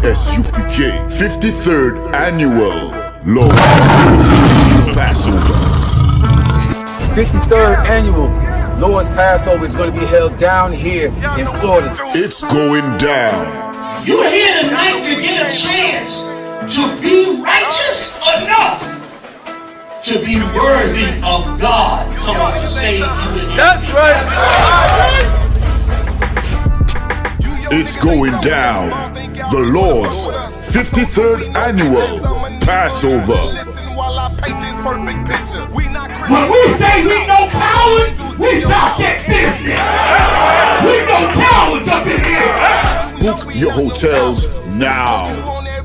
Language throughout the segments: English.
I.S.U.P.K. 53rd Annual Lord Passover. 53rd Annual Lord's Passover is going to be held down here in Florida. It's going down. You're here tonight to get a chance to be righteous enough to be worthy of God coming to save you. That's right. It's going down. The Lord's 53rd Annual Passover. When we say we no cowards, we stop that business. We no cowards up in here. Book your hotels now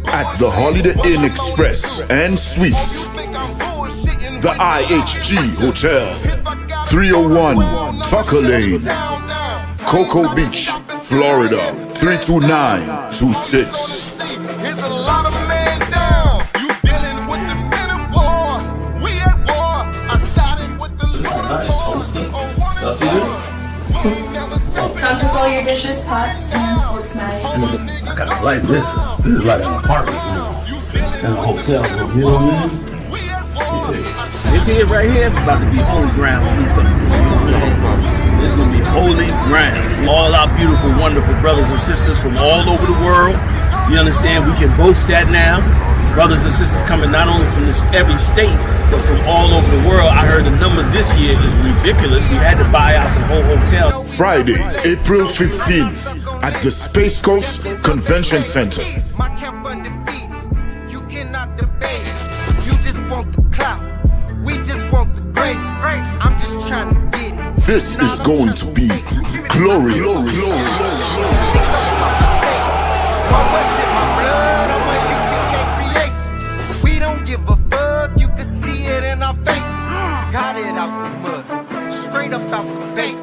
at the Holiday Inn Express and Suites, the IHG Hotel, 301 Tucker Lane, Cocoa Beach, Florida, 32926. Comes with all your dishes, pots, pans, forks, knives. I kind of like this. This is like an apartment and a hotel room. You know what I mean? Yeah. This here right here is about to be holy ground. It's going to be holy ground. All our beautiful, wonderful brothers and sisters from all over the world. You understand? We can boast that now. Brothers and sisters coming not only from every state, but from all over the world. I heard the numbers this year is ridiculous. We had to buy out the whole hotel. Friday, April 15th at the Space Coast Convention Center. You cannot debate. You just want the clout. We just want the grapes. I'm just trying to get it. This is going to be glorious. We don't give a fuck. You can see it in our faces. Got it out the mud, straight up out the base.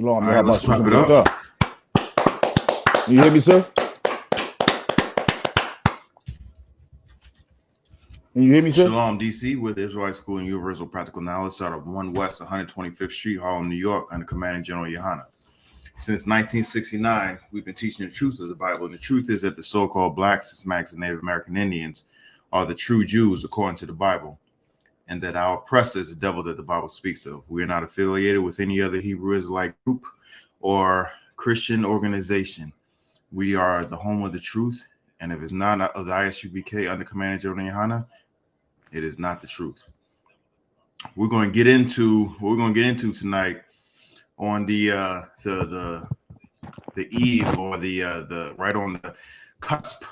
All right, let's wrap it up. You hear me, sir? Can you hear me, sir? Shalom, DC, with Israelite School and Universal Practical Knowledge out of 1 West 125th Street, Harlem, New York, under Commanding General Yahanna. Since 1969, we've been teaching the truth of the Bible. And the truth is that the so-called blacks, Hispanics, and Native American Indians are the true Jews according to the Bible, and that our oppressor is the devil that the Bible speaks of. We are not affiliated with any other Hebrew Israelite group or Christian organization. We are the home of the truth, and if it's not of the I.S.U.P.K. under Commanding General Yahanna, it is not the truth. We're going to get into what we're going to get into tonight on the eve, or the right on the cusp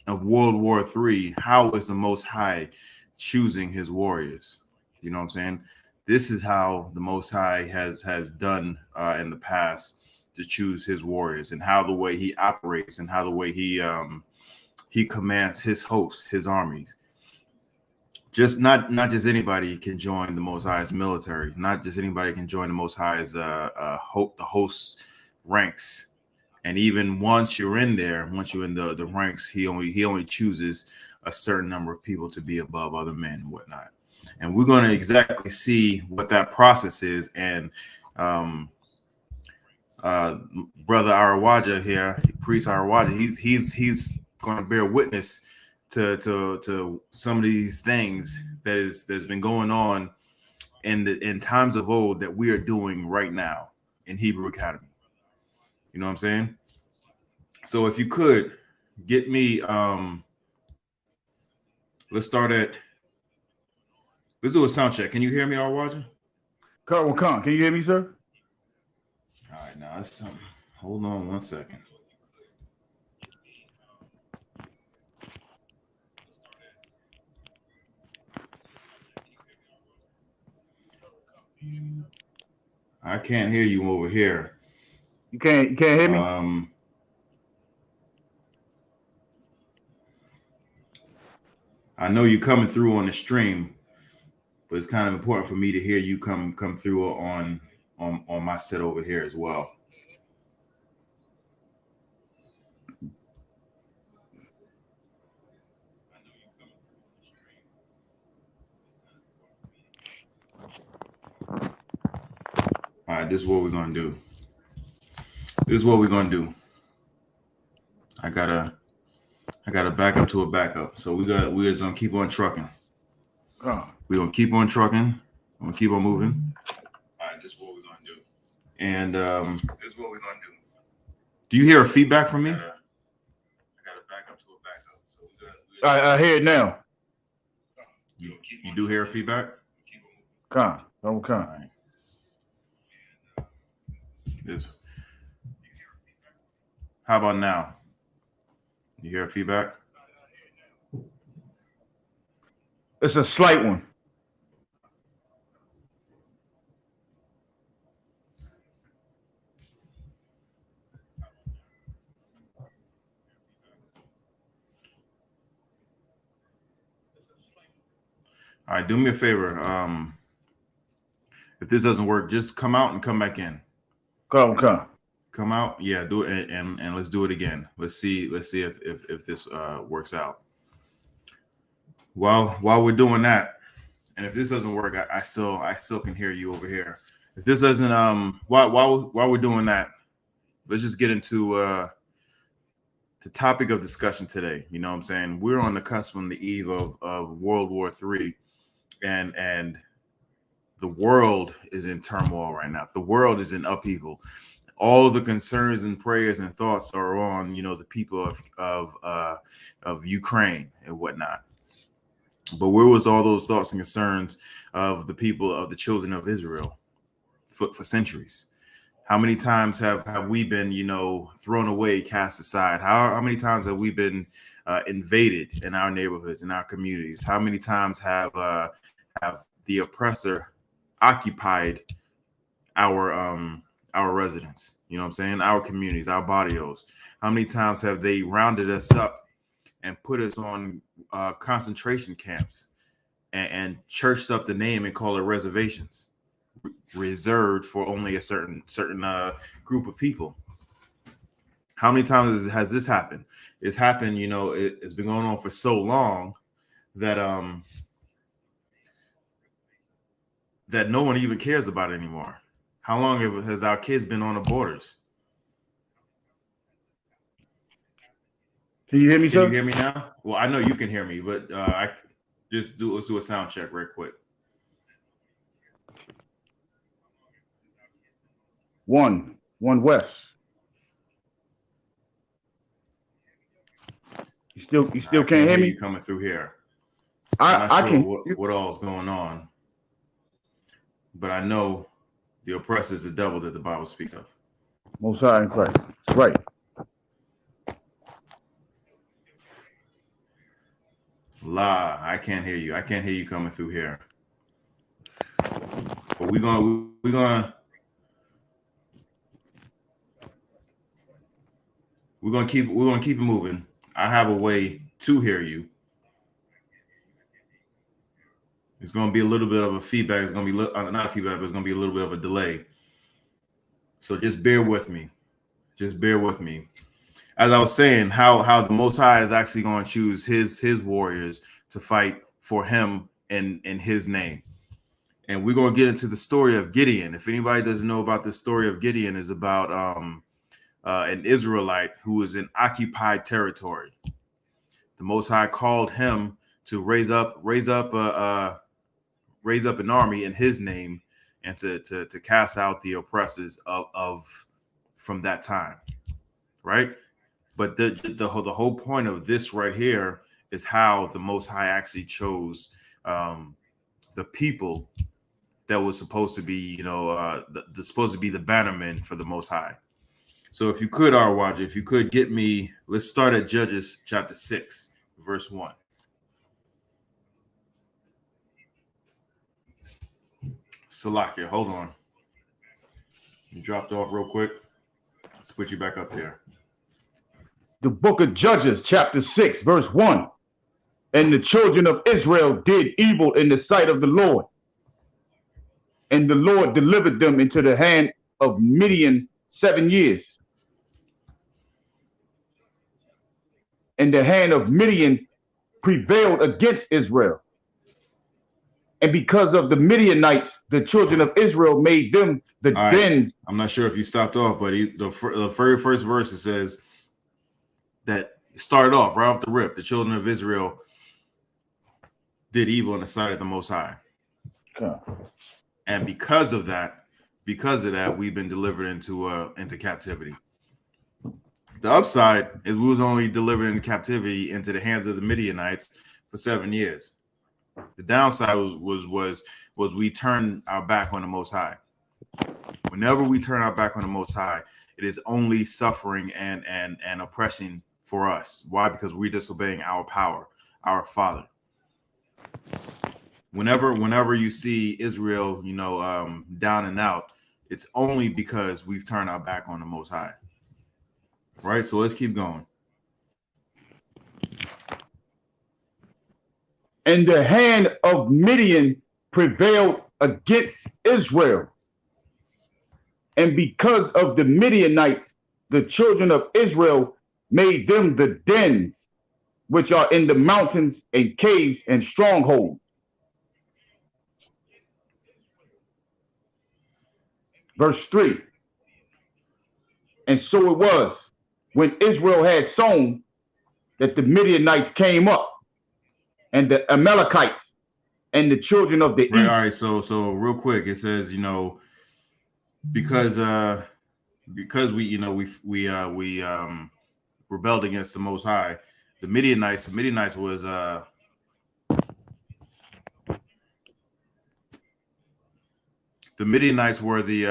of World War III. How is the Most High choosing his warriors? You know what I'm saying? This is how the Most High has done in the past to choose his warriors, and how the way he operates, and how the way he commands his hosts, his armies. Just not just anybody can join the Most High's military. Not just anybody can join the Most High's the host's ranks. And even once you're in there, once you're in the ranks, he only chooses a certain number of people to be above other men and whatnot. And we're going to exactly see what that process is. And Brother Arawaja here, Priest Arawaja, he's going to bear witness to some of these things that's been going on in times of old that we are doing right now in Hebrew Academy. You know what I'm saying? So if you could get me, let's do a sound check. Can you hear me, Arawaja? Can you hear me, sir? All right, now that's something. Hold on 1 second. I can't hear you over here. You can't hear me? I know you coming through on the stream, but it's kind of important for me to hear you come through on my set over here as well. All right, this is what we're gonna do. This is what we're gonna do. I gotta back up to a backup. So we're just gonna keep on trucking. We're gonna keep on trucking. I'm gonna keep on moving. All right, this is what we're gonna do. And this is what we're gonna do. Do you hear a feedback from me? I gotta back up to a backup. So I hear it now. You do hear a feedback? Come. All right. How about now? You hear a feedback? It's a slight one. All right, do me a favor. If this doesn't work, just come out and come back in. Come out, yeah, do it, and let's do it again. Let's see if this works out. While we're doing that, and if this doesn't work, I still can hear you over here. If this doesn't, while we're doing that, let's just get into the topic of discussion today. You know what I'm saying? We're on the cusp, on the eve of World War III, and the world is in turmoil right now. The world is in upheaval. All the concerns and prayers and thoughts are on, the people of Ukraine and whatnot. But where was all those thoughts and concerns of the people of the children of Israel for centuries? How many times have we been, thrown away, cast aside? How many times have we been invaded in our neighborhoods, in our communities? How many times have the oppressor occupied our residents? You know what I'm saying? Our communities, our barrios. How many times have they rounded us up and put us on concentration camps and churched up the name and call it reservations, reserved for only a certain group of people? How many times has this happened? It's happened, it's been going on for so long that that no one even cares about it anymore. How long has our kids been on the borders? Can you hear me, sir? Can you hear me now? Well, I know you can hear me, but let's do a sound check real quick. One west. You still can't hear me? You coming through here. I'm not sure what all is going on, but I know the oppressor is the devil that the Bible speaks of. Most High in Christ. Right. La, I can't hear you. I can't hear you coming through here. But we're gonna keep it moving. I have a way to hear you. It's going to be a little bit of a feedback. It's going to be not a feedback, but it's going to be a little bit of a delay. So just bear with me. Just bear with me. As I was saying, how the Most High is actually going to choose his warriors to fight for him in his name. And we're going to get into the story of Gideon. If anybody doesn't know about the story of Gideon, is about an Israelite who was in occupied territory. The Most High called him to raise up an army in his name and to cast out the oppressors of from that time, right? But the whole point of this right here is how the Most High actually chose the people that was supposed to be, supposed to be the bannermen for the Most High. So if you could, Arwaja, if you could get me, let's start at Judges chapter 6, verse 1. Salakia, hold on. You dropped off real quick. Let's put you back up there. The book of Judges, chapter 6, verse 1. And the children of Israel did evil in the sight of the Lord. And the Lord delivered them into the hand of Midian 7 years. And the hand of Midian prevailed against Israel. And because of the Midianites, the children of Israel made them the dens. I'm not sure if you stopped off, but the very first verse, it says that it started off right off the rip. The children of Israel did evil in the sight of the Most High. Okay. And because of that, we've been delivered into captivity. The upside is we was only delivered in captivity into the hands of the Midianites for 7 years. The downside was we turned our back on the Most High. Whenever we turn our back on the Most High, it is only suffering and oppression for us. Why? Because we're disobeying our power, our Father. Whenever you see Israel, down and out, it's only because we've turned our back on the Most High. Right? So let's keep going. And the hand of Midian prevailed against Israel. And because of the Midianites, the children of Israel made them the dens, which are in the mountains and caves and strongholds. Verse 3. And so it was, when Israel had sown, that the Midianites came up, and the Amalekites and the children of the east. All right. So real quick, it says, because we rebelled against the Most High, the Midianites was the Midianites were the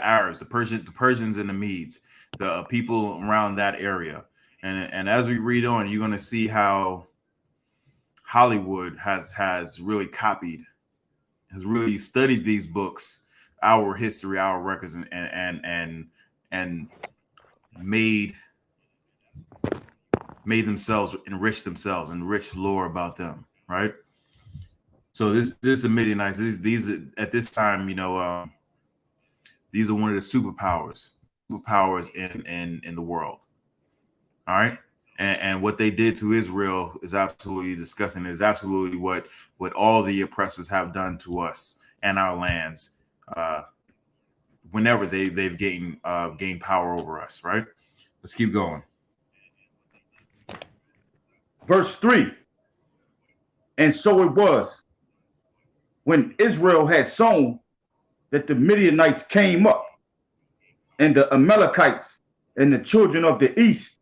Arabs, the Persians and the Medes, the people around that area. And as we read on, you're going to see how Hollywood has really has really studied these books, our history, our records, and made themselves, enrich lore about them, right? So this is the Midianites. These at this time, these are one of the superpowers in the world. All right. And what they did to Israel is absolutely disgusting. Is absolutely what all the oppressors have done to us and our lands whenever they've gained power over us, right? Let's keep going. Verse 3. And so it was, when Israel had sown, that the Midianites came up, and the Amalekites and the children of the east,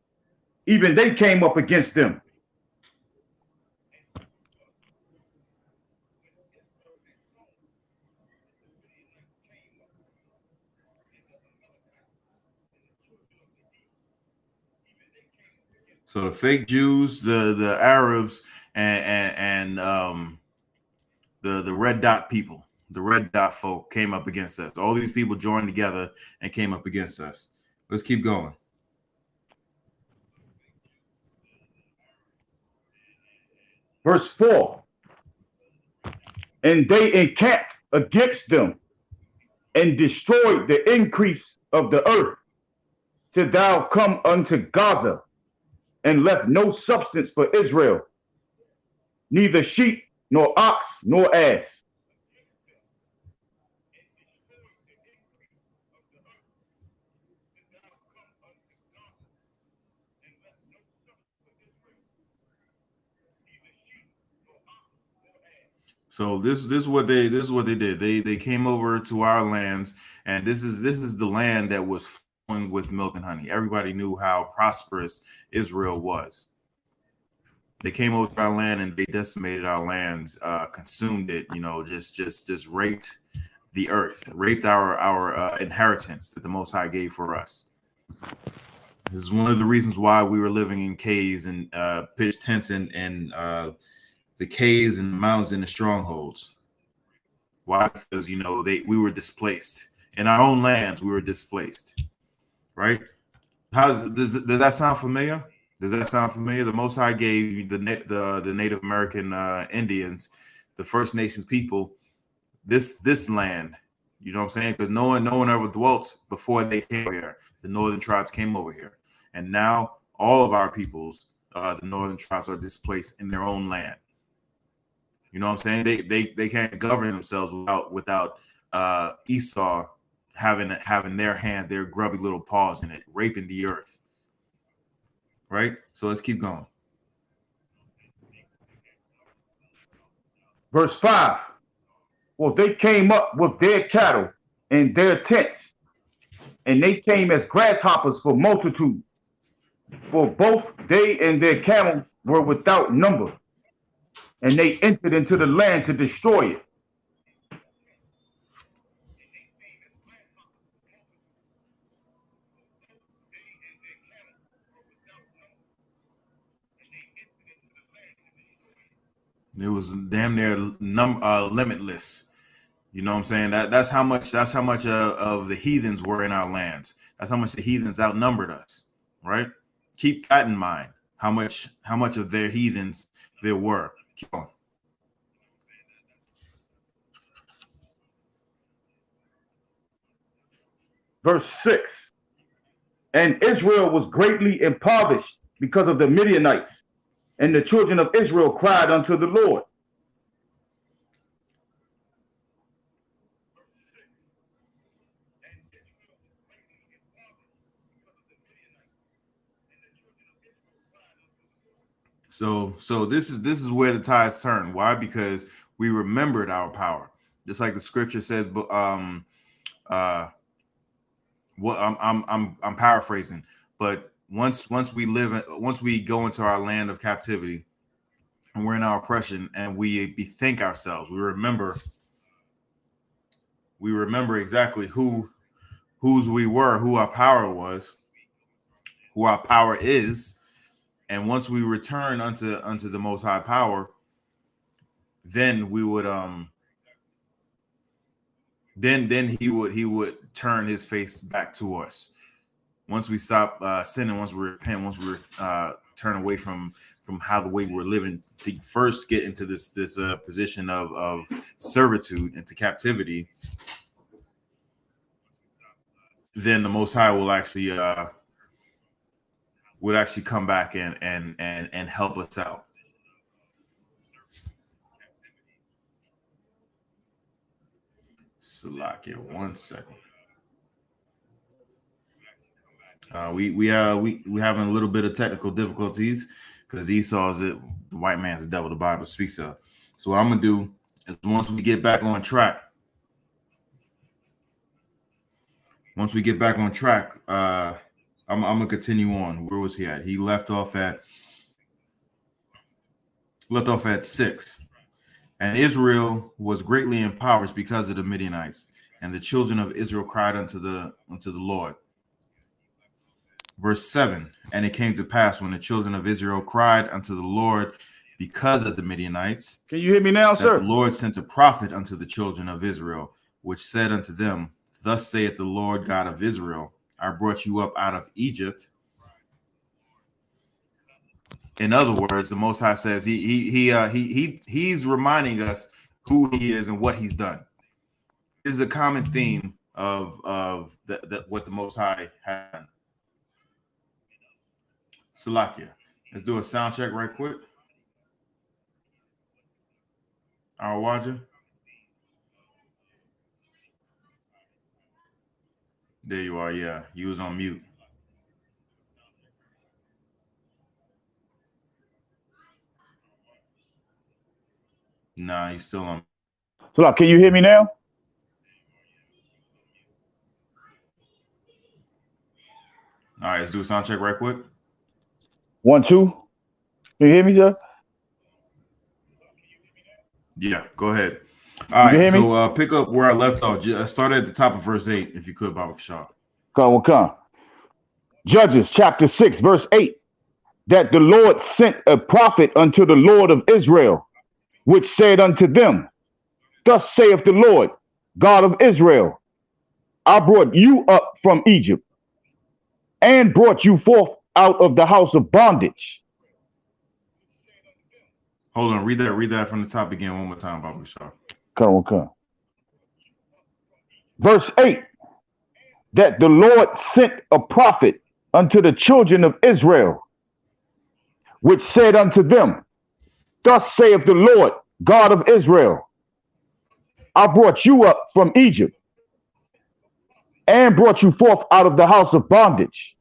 even they came up against them. So the fake Jews, the Arabs, and the red dot people, the red dot folk came up against us. All these people joined together and came up against us. Let's keep going. Verse 4. And they encamped against them and destroyed the increase of the earth, till thou come unto Gaza, and left no substance for Israel, neither sheep, nor ox, nor ass. So this is what they did. They came over to our lands, and this is the land that was flowing with milk and honey. Everybody knew how prosperous Israel was. They came over to our land and they decimated our lands, consumed it. Just raped the earth, raped our inheritance that the Most High gave for us. This is one of the reasons why we were living in caves and pitch tents and the caves and the mountains and the strongholds. Why? Because we were displaced in our own lands. We were displaced, right? Does that sound familiar? Does that sound familiar? The Most High gave the Native American Indians, the First Nations people, this land. You know what I'm saying? Because no one ever dwelt before they came over here. The northern tribes came over here, and now all of our peoples, the northern tribes, are displaced in their own land. You know what I'm saying? They can't govern themselves without Esau having their grubby little paws in it, raping the earth. Right? So let's keep going. Verse 5. Well, they came up with their cattle and their tents, and they came as grasshoppers for multitude. For both they and their camels were without number, and they entered into the land to destroy it. It was damn near limitless. You know what I'm saying? That's how much of the heathens were in our lands. That's how much the heathens outnumbered us, right? Keep that in mind. How much of their heathens there were. Keep on. Verse 6. And Israel was greatly impoverished because of the Midianites, and the children of Israel cried unto the Lord. So this is where the tides turn. Why? Because we remembered our power. Just like the scripture says, but I'm paraphrasing, but once we go into our land of captivity and we're in our oppression and we bethink ourselves, we remember exactly whose we were, who our power was, who our power is. And once we return unto the Most High power, then we would then he would turn his face back to us. Once we stop sinning, once we repent, once we turn away from how the way we're living, to first get into this position of servitude, into captivity, then the Most High will actually come back and help us out. Salakia, 1 second. We having a little bit of technical difficulties because Esau is the white man's devil. The Bible speaks of. So what I'm gonna do is once we get back on track, I'm gonna continue on. Where was he at? He left off at 6. And Israel was greatly impoverished because of the Midianites, and the children of Israel cried unto the Lord. Verse 7. And it came to pass when the children of Israel cried unto the Lord because of the Midianites. Can you hear me now, sir? The Lord sent a prophet unto the children of Israel, which said unto them, Thus saith the Lord God of Israel, I brought you up out of Egypt. In other words, the Most High says he's reminding us who he is and what he's done. This is a common theme of what the Most High had done. Salakia, let's do a sound check right quick. Our Waja. There you are. Yeah, you was on mute. Nah, you still on. So, can you hear me now? All right, let's do a sound check right quick. 1, 2. Can you hear me, sir? Yeah, go ahead. All right, so pick up where I left off. Start at the top of verse 8, if you could, Baba Kashar. Come. Judges chapter 6, verse 8. That the Lord sent a prophet unto the Lord of Israel, which said unto them, Thus saith the Lord, God of Israel, I brought you up from Egypt, and brought you forth out of the house of bondage. Hold on, read that from the top again one more time, Baba Kashar. Come. Verse 8. That the Lord sent a prophet unto the children of Israel, which said unto them, Thus saith the Lord, God of Israel, I brought you up from Egypt and brought you forth out of the house of bondage.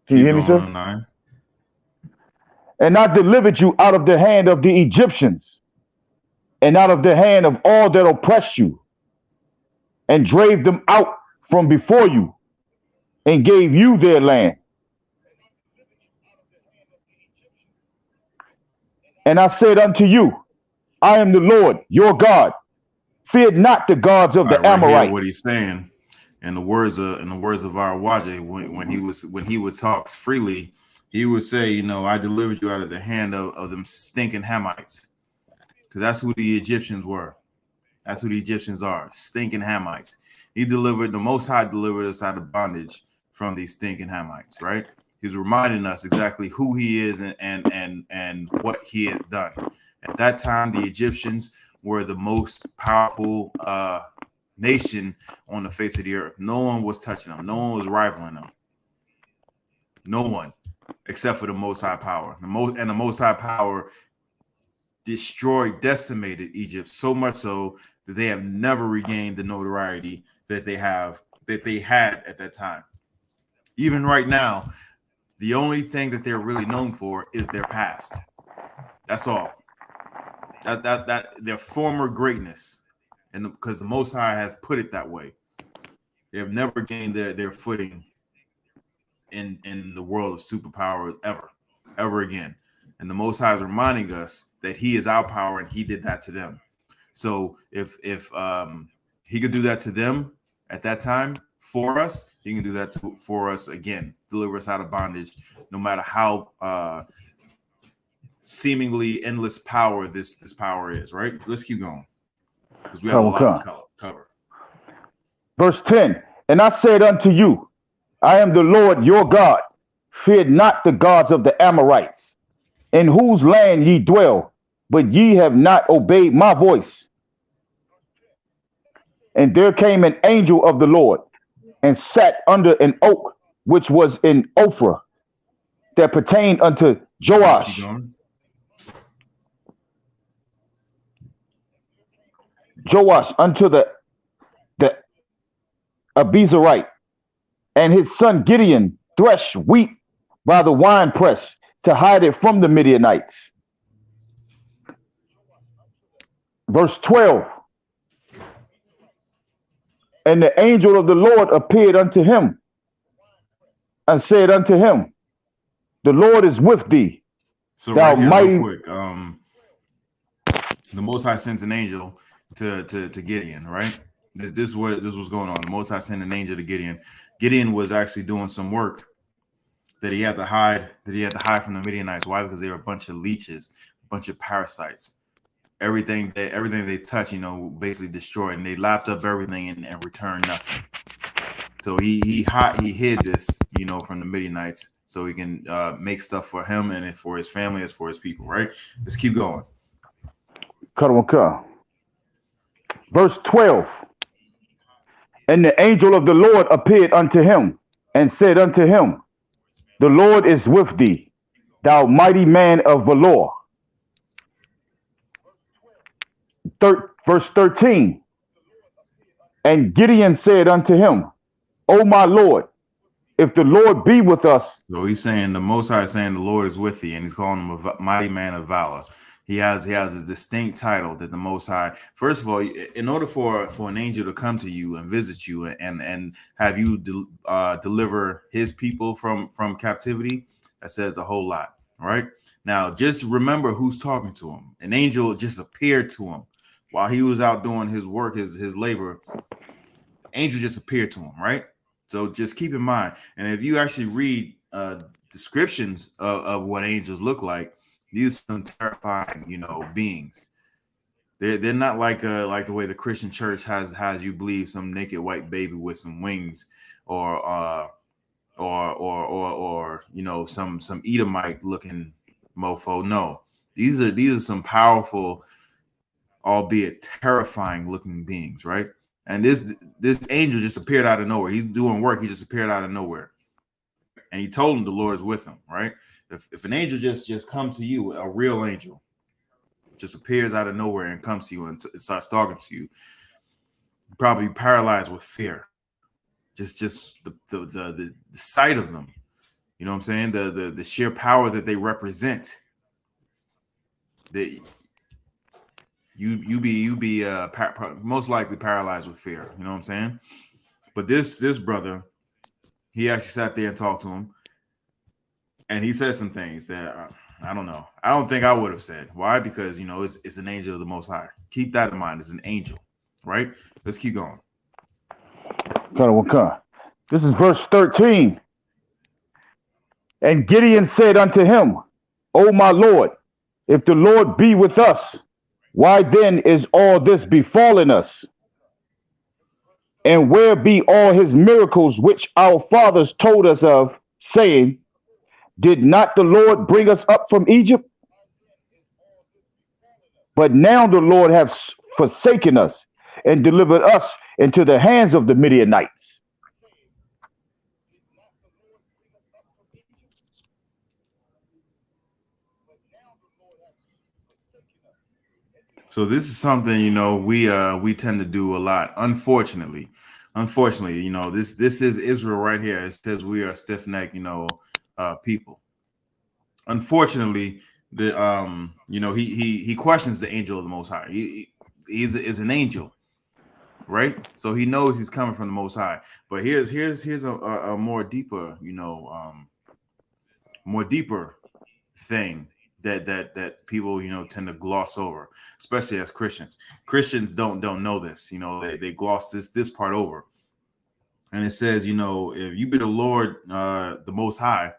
Can you Keep hear me, sir? going, 9. And I delivered you out of the hand of the Egyptians and out of the hand of all that oppressed you, and drave them out from before you, and gave you their land. And I said unto you, I am the Lord your God. Fear not the gods of All the right, right here, what Amorites. he's saying, in the words of our Waje, when he would talk freely, he would say, you know, I delivered you out of the hand of them stinking Hamites, because that's who the Egyptians were. That's who the Egyptians are, stinking Hamites. The Most High delivered us out of bondage from these stinking Hamites, right? He's reminding us exactly who he is and what he has done. At that time, the Egyptians were the most powerful nation on the face of the earth. No one was touching them. No one was rivaling them. No one, except for the Most High power. The Most High power decimated Egypt so much so that they have never regained the notoriety that they had at that time. Even right now, the only thing that they're really known for is their past. That's all. That their former greatness, and because the Most High has put it that way, they have never gained their footing in the world of superpowers ever again. And the Most High is reminding us that He is our power, and He did that to them. So if He could do that to them at that time for us, He can do that for us again. Deliver us out of bondage, no matter how seemingly endless power this power is. Right? Let's keep going, because we have a lot to cover. Verse 10, and I said unto you, I am the Lord your God. Fear not the gods of the Amorites, in whose land ye dwell, but ye have not obeyed my voice. And there came an angel of the Lord, and sat under an oak which was in Ophrah, that pertained unto Joash. Joash unto the Abizarite, and his son Gideon threshed wheat by the winepress to hide it from the Midianites. Verse 12, and the angel of the Lord appeared unto him and said unto him, the Lord is with thee. So right here, real quick, the Most High sent an angel to Gideon, right? This was going on. The Most High sent an angel to Gideon. Gideon was actually doing some work that he had to hide from the Midianites. Why? Because they were a bunch of leeches, a bunch of parasites. Everything they touch, basically destroyed, and they lapped up everything and returned nothing. So he hid this, from the Midianites, so he can make stuff for him and for his family, as for his people. Right? Let's keep going. Verse 12. And the angel of the Lord appeared unto him and said unto him, the Lord is with thee, thou mighty man of valor. Verse 13. And Gideon said unto him, O my Lord, if the Lord be with us. So he's saying, the Most High is saying the Lord is with thee, and he's calling him a mighty man of valor. He has a distinct title that the Most High. First of all, in order for an angel to come to you and visit you and have you deliver his people from captivity, that says a whole lot. Right? Now, just remember who's talking to him. An angel just appeared to him while he was out doing his work, his labor. Angel just appeared to him. Right? So just keep in mind. And if you actually read descriptions of what angels look like, these are some terrifying, beings. They're not like the way the Christian church has you believe some naked white baby with some wings, or some Edomite looking mofo. No, these are some powerful, albeit terrifying looking beings, right? And this angel just appeared out of nowhere. He's doing work. He just appeared out of nowhere. And he told him the Lord is with him, right? If an angel just comes to you, a real angel, just appears out of nowhere and comes to you and starts talking to you, probably paralyzed with fear. Just the sight of them. You know what I'm saying? The sheer power that they represent. That you be most likely paralyzed with fear. You know what I'm saying? But this brother, he actually sat there and talked to him, and he said some things that I don't know. I don't think I would have said. Why? Because it's an angel of the Most High. Keep that in mind. It's an angel, right? Let's keep going. This is verse 13. And Gideon said unto him, O my Lord, if the Lord be with us, why then is all this befallen us? And where be all his miracles which our fathers told us of, saying, did not the Lord bring us up from Egypt? But now the Lord hath forsaken us and delivered us into the hands of the Midianites. So this is something we tend to do a lot. Unfortunately, this is Israel right here. It says we are stiff-necked, people. Unfortunately, he questions the angel of the Most High. He's an angel, right? So he knows he's coming from the Most High. But here's a more deeper, thing that people tend to gloss over, especially as Christians. Christians don't know this. They gloss this part over. And it says, if you be the Lord, the Most High,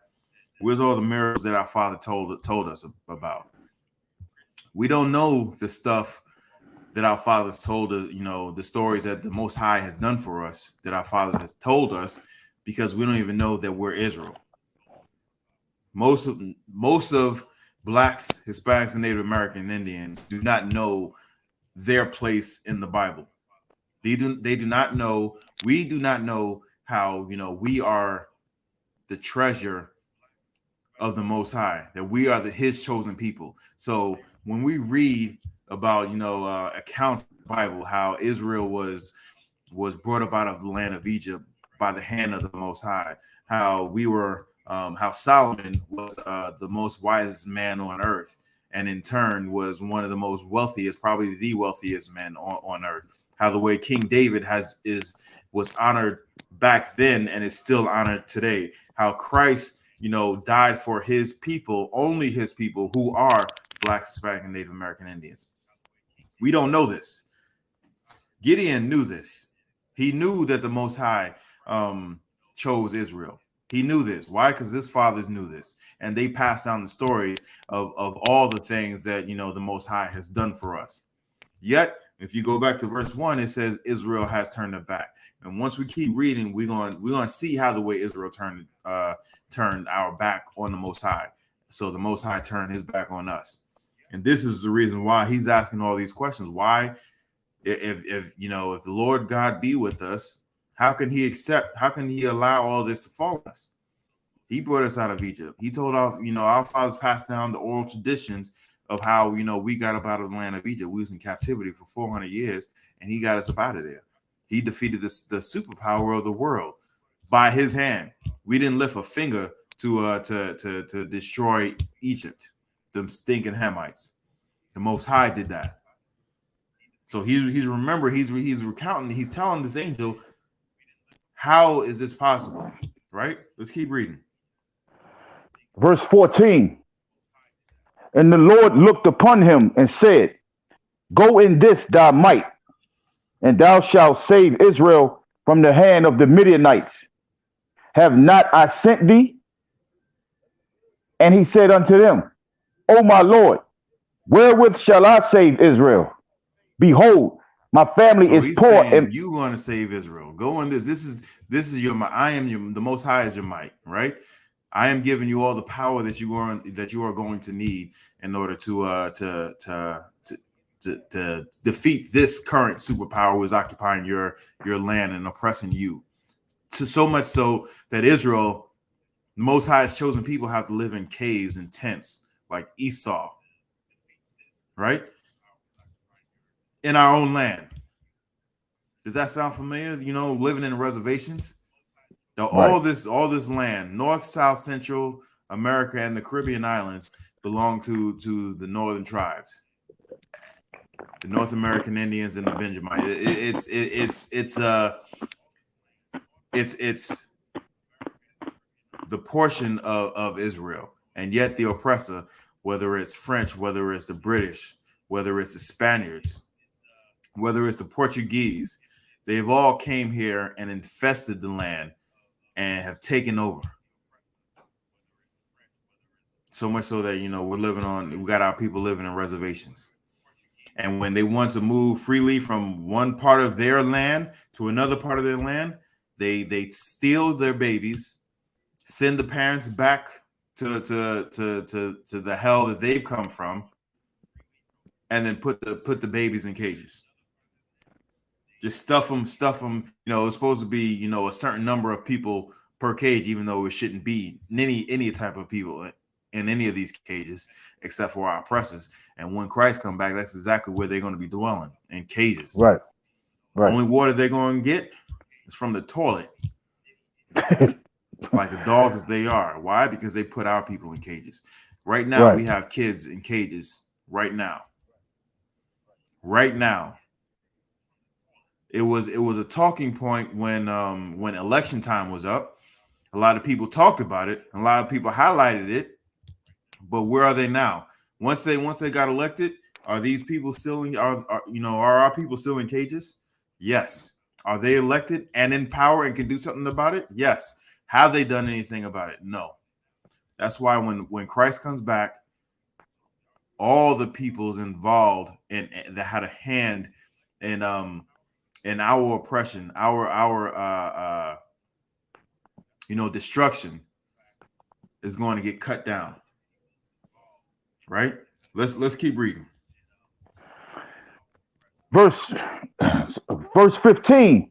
where's all the miracles that our father told us about? We don't know the stuff that our fathers told us, the stories that the Most High has done for us, that our fathers has told us, because we don't even know that we're Israel. Most of Blacks, Hispanics, and Native American Indians do not know their place in the Bible. They do not know. We do not know how we are the treasure of the Most High, that we are his chosen people. So when we read about accounts of the Bible, how Israel was brought up out of the land of Egypt by the hand of the Most High, how Solomon was the most wisest man on earth, and in turn was one of the most wealthiest, probably the wealthiest man on earth. How the way King David was honored back then and is still honored today. How Christ, died for his people, only his people, who are Black, Hispanic, and Native American Indians. We don't know this. Gideon knew this. He knew that the Most High chose Israel. He knew this. Why? Because his fathers knew this, and they passed down the stories of all the things that the Most High has done for us. Yet, if you go back to verse 1, it says Israel has turned their back. And once we keep reading, we're going to see how the way Israel turned our back on the Most High. So the Most High turned his back on us, and this is the reason why he's asking all these questions. Why, if the Lord God be with us, how can he allow all this to fall on us? He brought us out of Egypt. He told our fathers passed down the oral traditions of how, we got up out of the land of Egypt. We was in captivity for 400 years, and he got us up out of there. He defeated the superpower of the world by his hand. We didn't lift a finger to destroy Egypt, them stinking Hamites. The Most High did that. So he's recounting, he's telling this angel, how is this possible? Right? Let's keep reading. Verse 14. And the Lord looked upon him and said, go in this thy might, and thou shalt save Israel from the hand of the Midianites. Have not I sent thee? And he said unto them, O my Lord, wherewith shall I save Israel? Behold, my family is poor. And you want to save Israel? Go on this. This is your might. I am the Most High is your might, right? I am giving you all the power that you are going to need in order to to defeat this current superpower who is occupying your land and oppressing you. To so much so that Israel, the Most High's chosen people, have to live in caves and tents like Esau, right? In our own land. Does that sound familiar? You know, living in reservations. Now, all this land, North, South, Central America, and the Caribbean islands belong to the northern tribes, the North American Indians and the Benjamites. It's the portion of Israel, and yet the oppressor, whether it's French, whether it's the British, whether it's the Spaniards, whether it's the Portuguese, they've all came here and infested the land and have taken over. So much so that, you know, we got our people living in reservations. And when they want to move freely from one part of their land to another part of their land, they steal their babies, send the parents back to the hell that they've come from, and then put the babies in cages. Just stuff them. You know, it's supposed to be, you know, a certain number of people per cage, even though it shouldn't be any type of people in any of these cages, except for our oppressors. And when Christ come back, that's exactly where they're going to be dwelling, in cages. Right. The only water they're going to get is from the toilet, like the dogs that they are. Why? Because they put our people in cages. Right now, we have kids in cages. Right now. It was a talking point when election time was up. A lot of people talked about it. A lot of people highlighted it. But where are they now? Once they got elected, are these people still are our people still in cages? Yes. Are they elected and in power and can do something about it? Yes. Have they done anything about it? No. That's why when Christ comes back, all the peoples involved and that had a hand in our oppression, our destruction is going to get cut down. Right? Let's keep reading. Verse 15.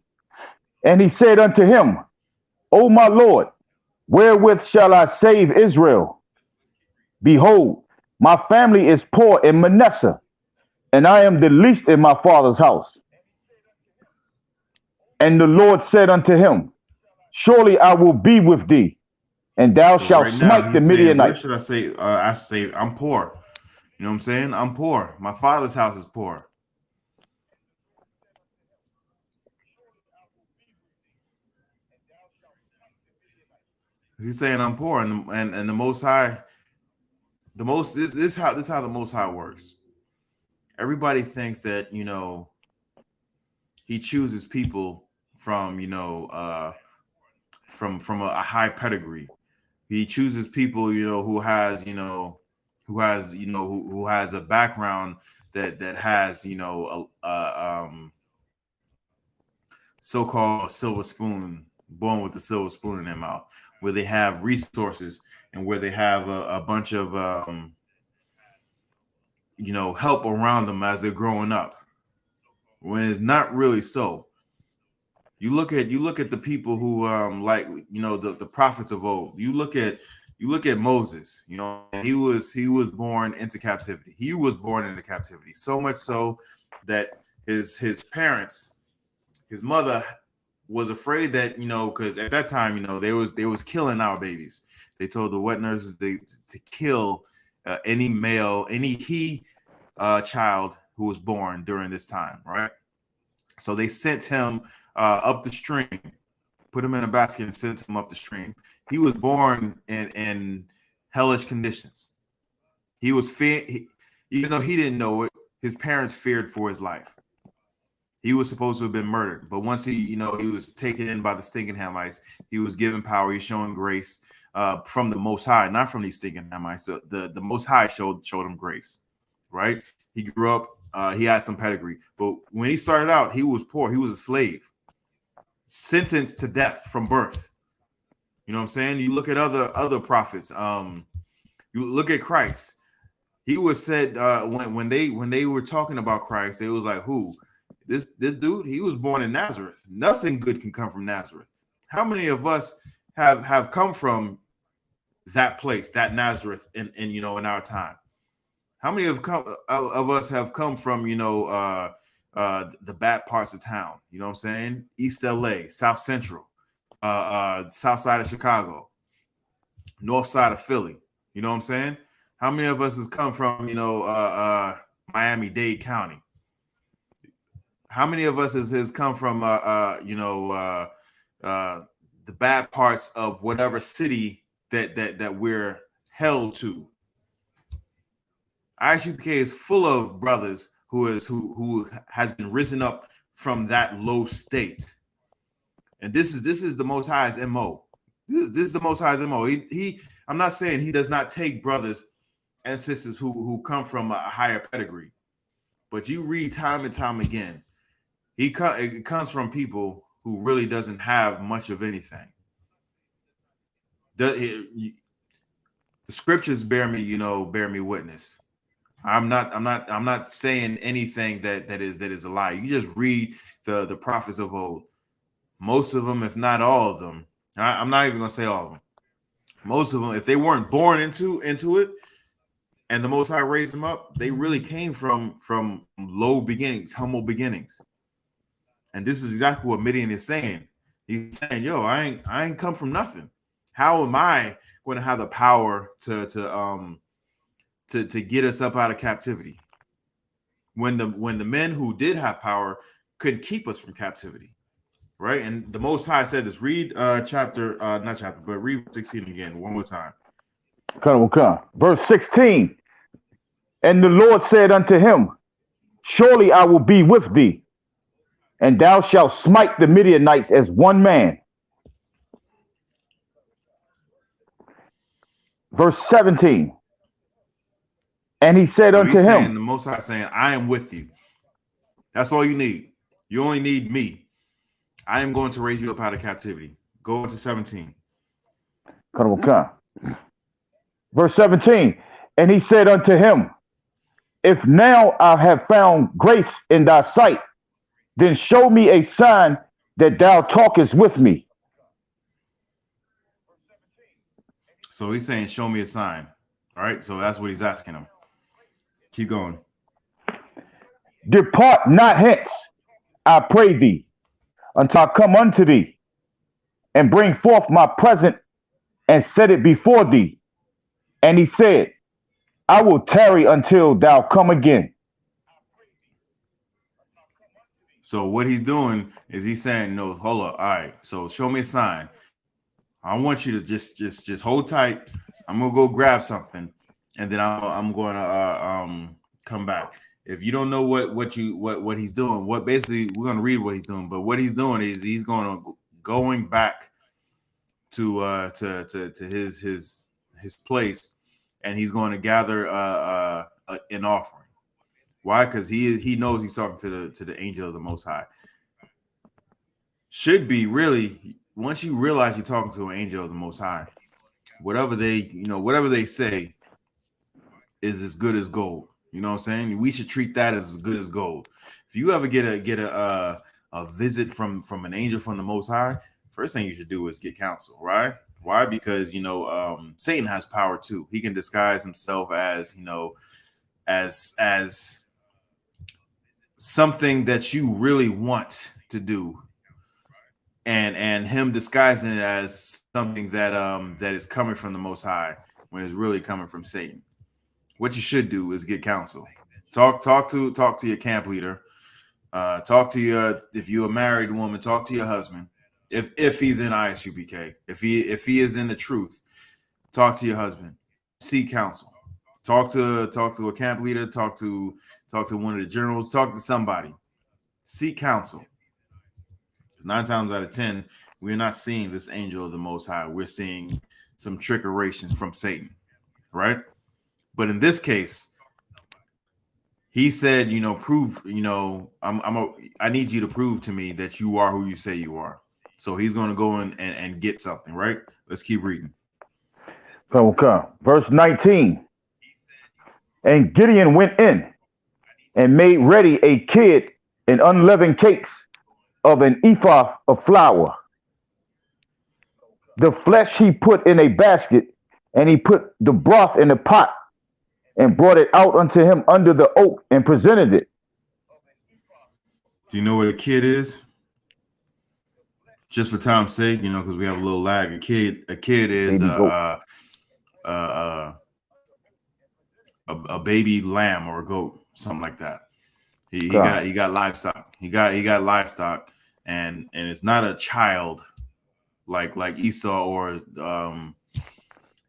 And he said unto him, O my Lord, wherewith shall I save Israel? Behold, my family is poor in Manasseh, and I am the least in my father's house. And the Lord said unto him, surely I will be with thee, and thou shalt smite the Midianites. What should I say? I'm poor. You know what I'm saying? I'm poor. My father's house is poor. He's saying I'm poor, and the Most High, this is how the Most High works. Everybody thinks that, you know, he chooses people from, you know, from a high pedigree. He chooses people, you know, who has a background that has, you know, so-called silver spoon, born with a silver spoon in their mouth, where they have resources and where they have a bunch of help around them as they're growing up, when it's not really so. You look at the people who the prophets of old. You look at Moses. You know, he was born into captivity. He was born into captivity, so much so that his parents, his mother, was afraid that, you know, because at that time, you know, they was killing our babies. They told the wet nurses to kill any child who was born during this time, right? So they sent him up the stream, put him in a basket and sent him up the stream. He was born in hellish conditions. He was even though he didn't know it, his parents feared for his life. He was supposed to have been murdered, but once he was taken in by the stinking Hamites, he was given power. He's showing grace from the Most High, not from these stinking Hamites. So the Most High showed him grace, right? He grew up. He had some pedigree, but when he started out, he was poor. He was a slave, sentenced to death from birth. You know what I'm saying? You look at other prophets. You look at Christ. He was said when they were talking about Christ, they was like, who? This dude, he was born in Nazareth. Nothing good can come from Nazareth. How many of us have come from that place, that Nazareth, in in our time? How many of us have come from the bad parts of town? You know what I'm saying? East LA, South Central, South side of Chicago, North side of Philly. You know what I'm saying? How many of us has come from Miami-Dade County? How many of us has come from the bad parts of whatever city that we're held to? ISUPK is full of brothers who has been risen up from that low state, and this is the Most High's MO. This is the Most High's MO. I'm not saying he does not take brothers and sisters who come from a higher pedigree, but you read time and time again, it comes from people who really doesn't have much of anything. The scriptures bear me witness. I'm not saying anything that is a lie. You just read the prophets of old. Most of them, if not all of them, I'm not even gonna say all of them. Most of them, if they weren't born into it, and the Most High raised them up, they really came from low beginnings, humble beginnings. And this is exactly what Midian is saying. He's saying, "Yo, I ain't come from nothing. How am I going to have the power to get us up out of captivity when the men who did have power couldn't keep us from captivity?" Right? And the Most High said this. Read not chapter, but read 16 again one more time. Verse 16. And the Lord said unto him, surely I will be with thee, and thou shalt smite the Midianites as one man. Verse 17. And he said unto him, the Most High saying, I am with you. That's all you need. You only need me. I am going to raise you up out of captivity. Go into 17. Verse 17. And he said unto him, if now I have found grace in thy sight, then show me a sign that thou talkest with me. So he's saying, show me a sign. All right. So that's what he's asking him. Keep going. Depart not hence, I pray thee, until I come unto thee, and bring forth my present and set it before thee. And he said, I will tarry until thou come again. So what he's doing is he's saying, no, hold up. All right. So show me a sign. I want you to just hold tight. I'm going to go grab something, and then I'm going to come back. If you don't know what he's doing, what basically we're going to read what he's doing, but what he's doing is he's going back to his place, and he's going to gather an offering. Why? Because he knows he's talking to the angel of the Most High. Should be really, once you realize you're talking to an angel of the Most High, whatever they say is as good as gold. You know what I'm saying? We should treat that as good as gold. If you ever get a visit from an angel from the Most High, first thing you should do is get counsel, right? Why? Because Satan has power too. He can disguise himself as as something that you really want to do, and him disguising it as something that is coming from the Most High when it's really coming from Satan. What you should do is get counsel. Talk to your camp leader. Talk to if you're a married woman, talk to your husband. If he's in I.S.U.P.K, if he is in the truth, talk to your husband. Seek counsel. Talk to a camp leader. Talk to one of the generals. Talk to somebody. Seek counsel. 9 times out of 10, we're not seeing this angel of the Most High. We're seeing some trickery from Satan, right? But in this case, he said, prove, I need you to prove to me that you are who you say you are. So he's going to go in and get something, right? Let's keep reading. Okay. Verse 19. And Gideon went in and made ready a kid and unleavened cakes of an ephah of flour. The flesh he put in a basket, and he put the broth in a pot and brought it out unto him under the oak and presented it. Do you know what a kid is? Just for time's sake, you know, because we have a little lag. A kid is a baby lamb or a goat, something like that. He got livestock. He got livestock, and it's not a child like Esau or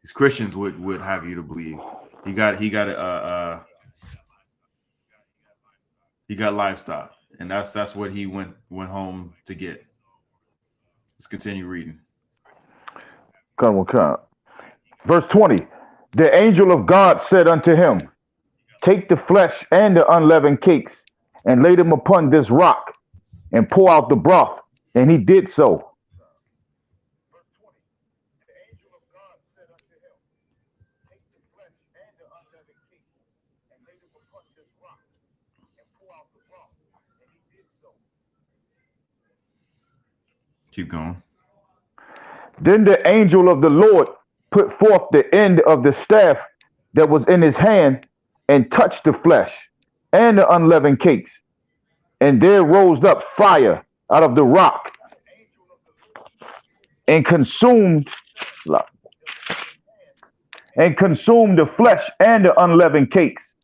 these Christians would have you to believe. He got livestock, and that's what he went home to get. Let's continue reading. Come. Verse 20. The angel of God said unto him, take the flesh and the unleavened cakes and lay them upon this rock and pour out the broth. And he did so. Keep going. Then the angel of the Lord put forth the end of the staff that was in his hand and touched the flesh and the unleavened cakes. And there rose up fire out of the rock and consumed the flesh and the unleavened cakes.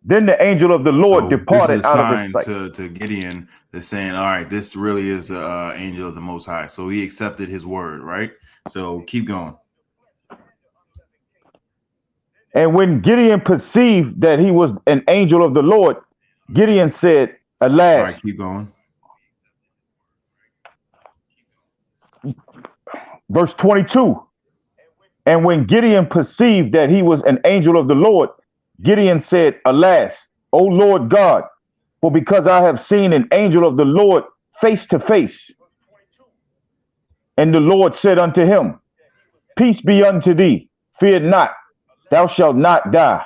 Then the angel of the Lord departed this is a out sign of his sight. to Gideon. They're saying, all right, this really is an angel of the Most High. So he accepted his word, right? So keep going. And when Gideon perceived that he was an angel of the Lord, Gideon said, alas. All right, keep going. Verse 22. And when Gideon perceived that he was an angel of the Lord, Gideon said, alas, O Lord God, for because I have seen an angel of the Lord face to face. And the Lord said unto him, peace be unto thee, fear not, thou shalt not die.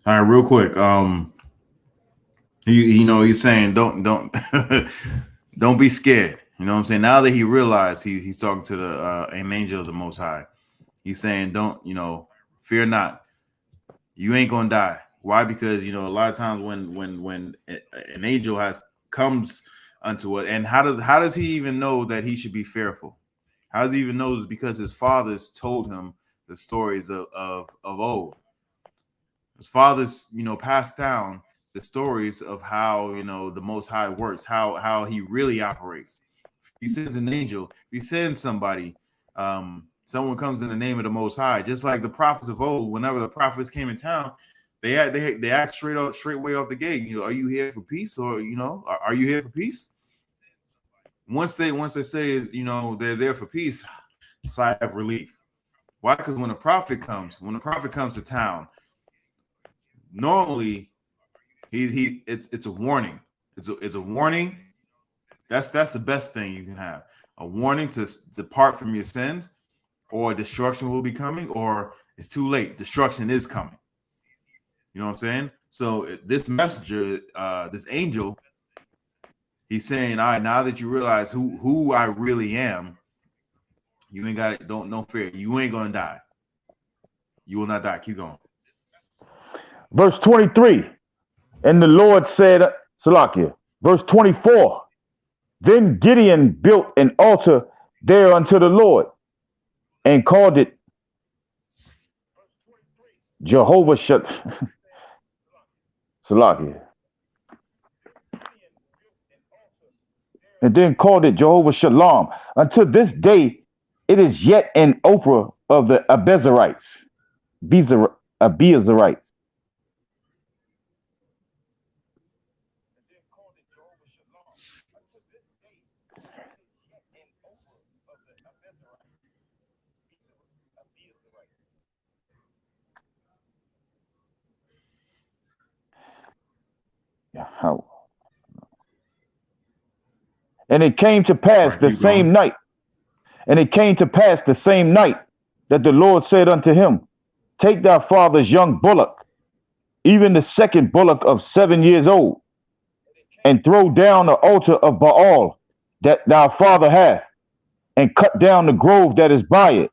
All right, real quick. He's saying don't don't be scared. You know what I'm saying? Now that he realized he's talking to an angel of the Most High, he's saying don't, fear not. You ain't gonna die. Why? Because a lot of times when an angel comes unto us, and how does he even know that he should be fearful? How does he even know? It's because his fathers told him the stories of old. His fathers, passed down the stories of how the Most High works, how he really operates. He sends an angel. He sends somebody. Someone comes in the name of the Most High, just like the prophets of old. Whenever the prophets came in town, they asked straight way off the gate. Are you here for peace, or are you here for peace? Once they say they're there for peace, sigh of relief. Why? Because when a prophet comes to town, normally it's a warning. It's a warning. That's the best thing you can have. A warning to depart from your sins, or destruction will be coming, or it's too late. Destruction is coming. You know what I'm saying? So this messenger, this angel, he's saying, all right, now that you realize who I really am, you ain't got it. Don't fear. You ain't gonna die. You will not die. Keep going. Verse 23. And the Lord said, Salakia. Verse 24. Then Gideon built an altar there unto the Lord and called it Jehovah Salakia. And then called it Jehovah Shalom. Until this day, it is yet an Oprah of the Abiezrites. How? And it came to pass Right, the keep same going. night. And it came to pass the same night that the Lord said unto him, take thy father's young bullock, even the second bullock of 7 years old, and throw down the altar of Baal that thy father hath, and cut down the grove that is by it.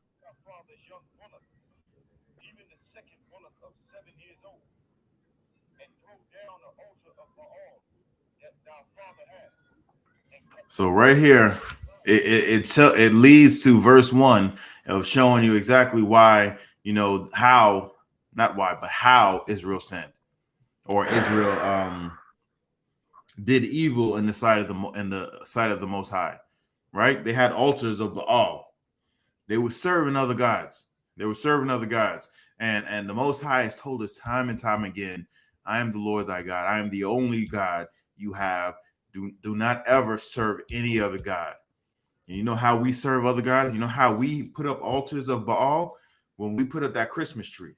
So right here, it leads to verse 1 of showing you exactly why, you know, how, not why, but how Israel sinned, or Israel did evil in the sight of the Most High. Right? They had altars of Baal. They were serving other gods. And the Most High has told us time and time again, I am the Lord thy God. I am the only God you have. Do not ever serve any other God. And you know how we serve other gods? You know how we put up altars of Baal? When we put up that Christmas tree.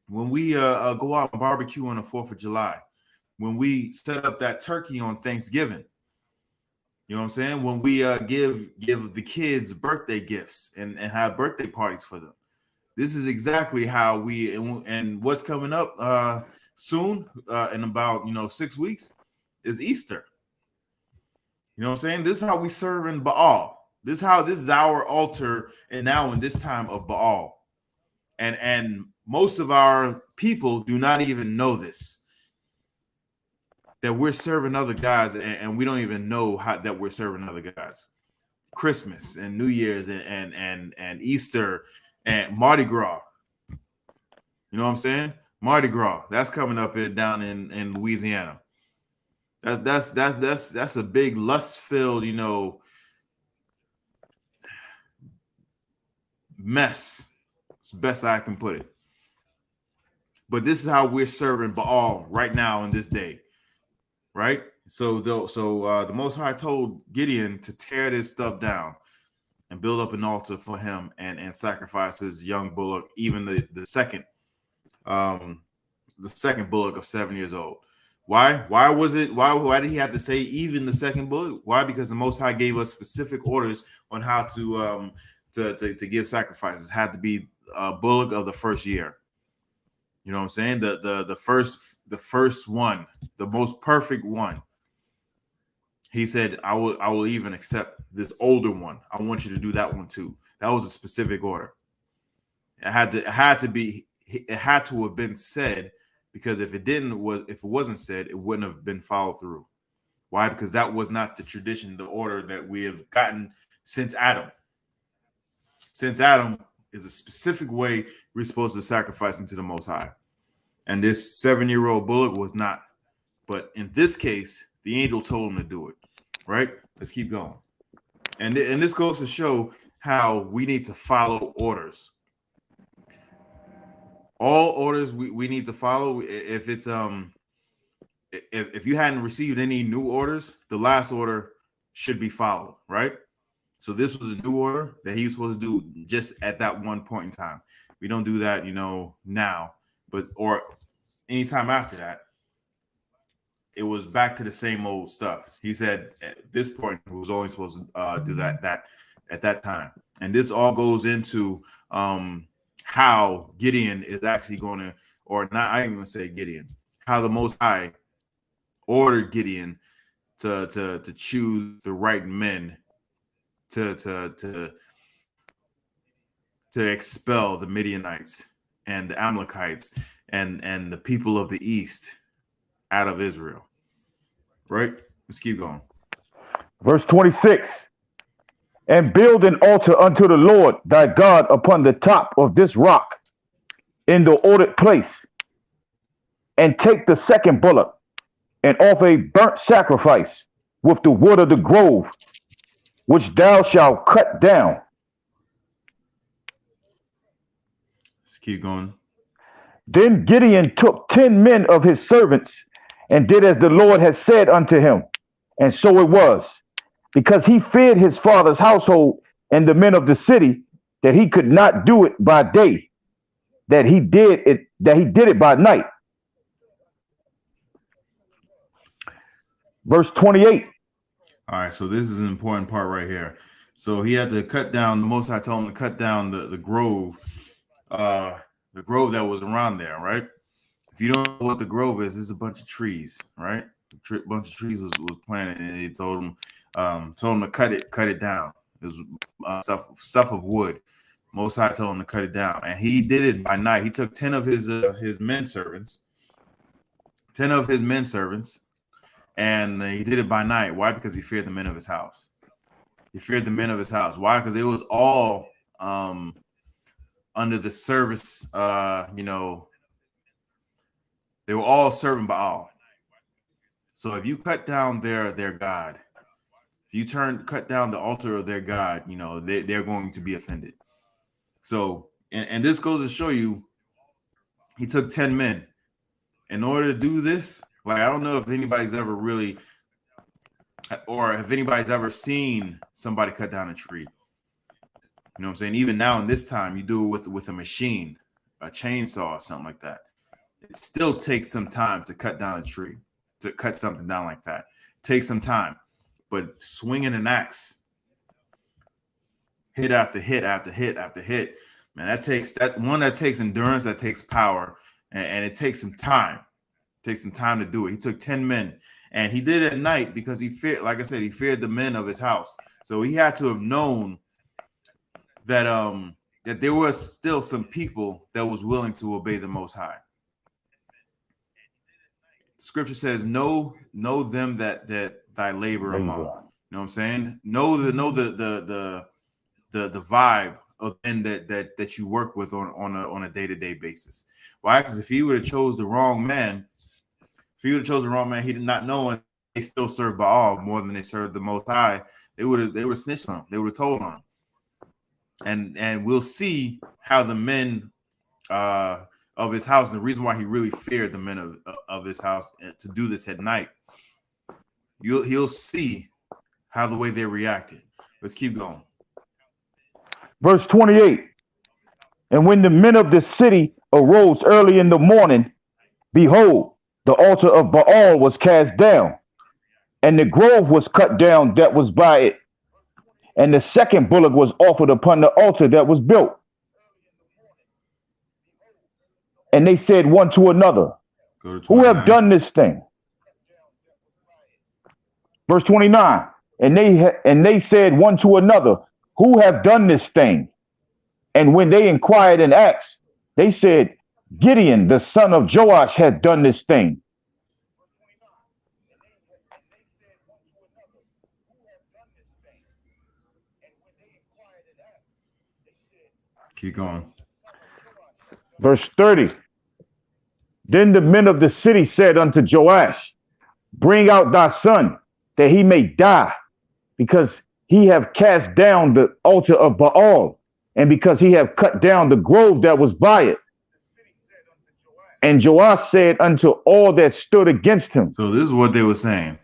When we go out and barbecue on the 4th of July. When we set up that turkey on Thanksgiving. You know what I'm saying? When we give the kids birthday gifts and have birthday parties for them. This is exactly how we, and what's coming up soon in about 6 weeks is Easter. You know what I'm saying? This is how we serve in Baal. This is our altar, and now in this time of Baal. And most of our people do not even know this. That we're serving other gods, and we don't even know that we're serving other gods. Christmas and New Year's and Easter and Mardi Gras. You know what I'm saying? Mardi Gras. That's coming up down in Louisiana. That's a big lust-filled, mess. It's the best I can put it. But this is how we're serving Baal right now in this day. Right? So the Most High told Gideon to tear this stuff down and build up an altar for him and sacrifice his young bullock, even the second bullock of 7 years old. Why did he have to say even the second bullock? Why? Because the Most High gave us specific orders on how to give sacrifices. It had to be a bullock of the first year. You know what I'm saying? The first one, the most perfect one. He said, I will even accept this older one. I want you to do that one too. That was a specific order. It had to have been said, because if it wasn't said, it wouldn't have been followed through. Why? Because that was not the tradition, the order that we have gotten since Adam. Since Adam is a specific way we're supposed to sacrifice into the Most High. And this 7-year-old bullock was not. But in this case, the angel told him to do it. Right? Let's keep going. And this goes to show how we need to follow orders. All orders we need to follow. If it's if you hadn't received any new orders, the last order should be followed, right? So this was a new order that he was supposed to do just at that one point in time. We don't do that, now, or anytime after that. It was back to the same old stuff. He said at this point he was only supposed to do that at that time. And this all goes into how Gideon is actually going to, or not, I ain't even say Gideon, how the Most High ordered Gideon to choose the right men to expel the Midianites and the Amalekites and the people of the east out of Israel. Right? Let's keep going. Verse 26. And build an altar unto the Lord thy God upon the top of this rock in the ordered place, and take the second bullock and offer a burnt sacrifice with the wood of the grove, which thou shalt cut down. Let's keep going. Then Gideon took 10 men of his servants and did as the Lord had said unto him. And so it was, because he feared his father's household and the men of the city, that he could not do it by day, that he did it by night. Verse 28. All right, so this is an important part right here. So he had to cut down, the Most High told him to cut down the grove that was around there, right? If you don't know what the grove is, it's a bunch of trees, right? A bunch of trees was planted, and he told him to cut it down. It was stuff of wood. Most High told him to cut it down, and he did it by night. He took 10 of his men servants, and he did it by night. Why? Because he feared the men of his house. He feared the men of his house. Why? Because it was all under the service. They were all serving Baal. So if you cut down their God, if you cut down the altar of their God, they're going to be offended. So, and this goes to show you, he took 10 men in order to do this. Like, I don't know if anybody's ever really, or if anybody's ever seen somebody cut down a tree. You know what I'm saying? Even now in this time, you do it with a machine, a chainsaw or something like that. It still takes some time to cut down a tree, to cut something down like that. It takes some time. But swinging an axe, hit after hit after hit after hit, man, that takes endurance, that takes power, and it takes some time. It takes some time to do it. He took 10 men, and he did it at night because he feared, like I said, he feared the men of his house. So he had to have known that that there was still some people that was willing to obey the Most High. Scripture says, know them that thy labor among. You know what I'm saying? Know the vibe of men that you work with on a day-to-day basis. Why? Because if he would have chose the wrong man, he did not know, and they still serve Baal more than they serve the Most High. They would have snitched on him. They would have told on him. And we'll see how the men of his house, and the reason why he really feared the men of his house to do this at night, he'll see how the way they reacted. Let's keep going. Verse 28. And when the men of the city arose early in the morning, behold, the altar of Baal was cast down, and the grove was cut down that was by it, and the second bullock was offered upon the altar that was built. And they said one to another, who have done this thing? Verse 29. And they said one to another, who have done this thing? And when they inquired and asked, they said, Gideon, the son of Joash, had done this thing. Keep going. Verse 30. Then the men of the city said unto Joash, bring out thy son, that he may die, because he have cast down the altar of Baal, and because he have cut down the grove that was by it. And Joash said unto all that stood against him. So this is what they were saying.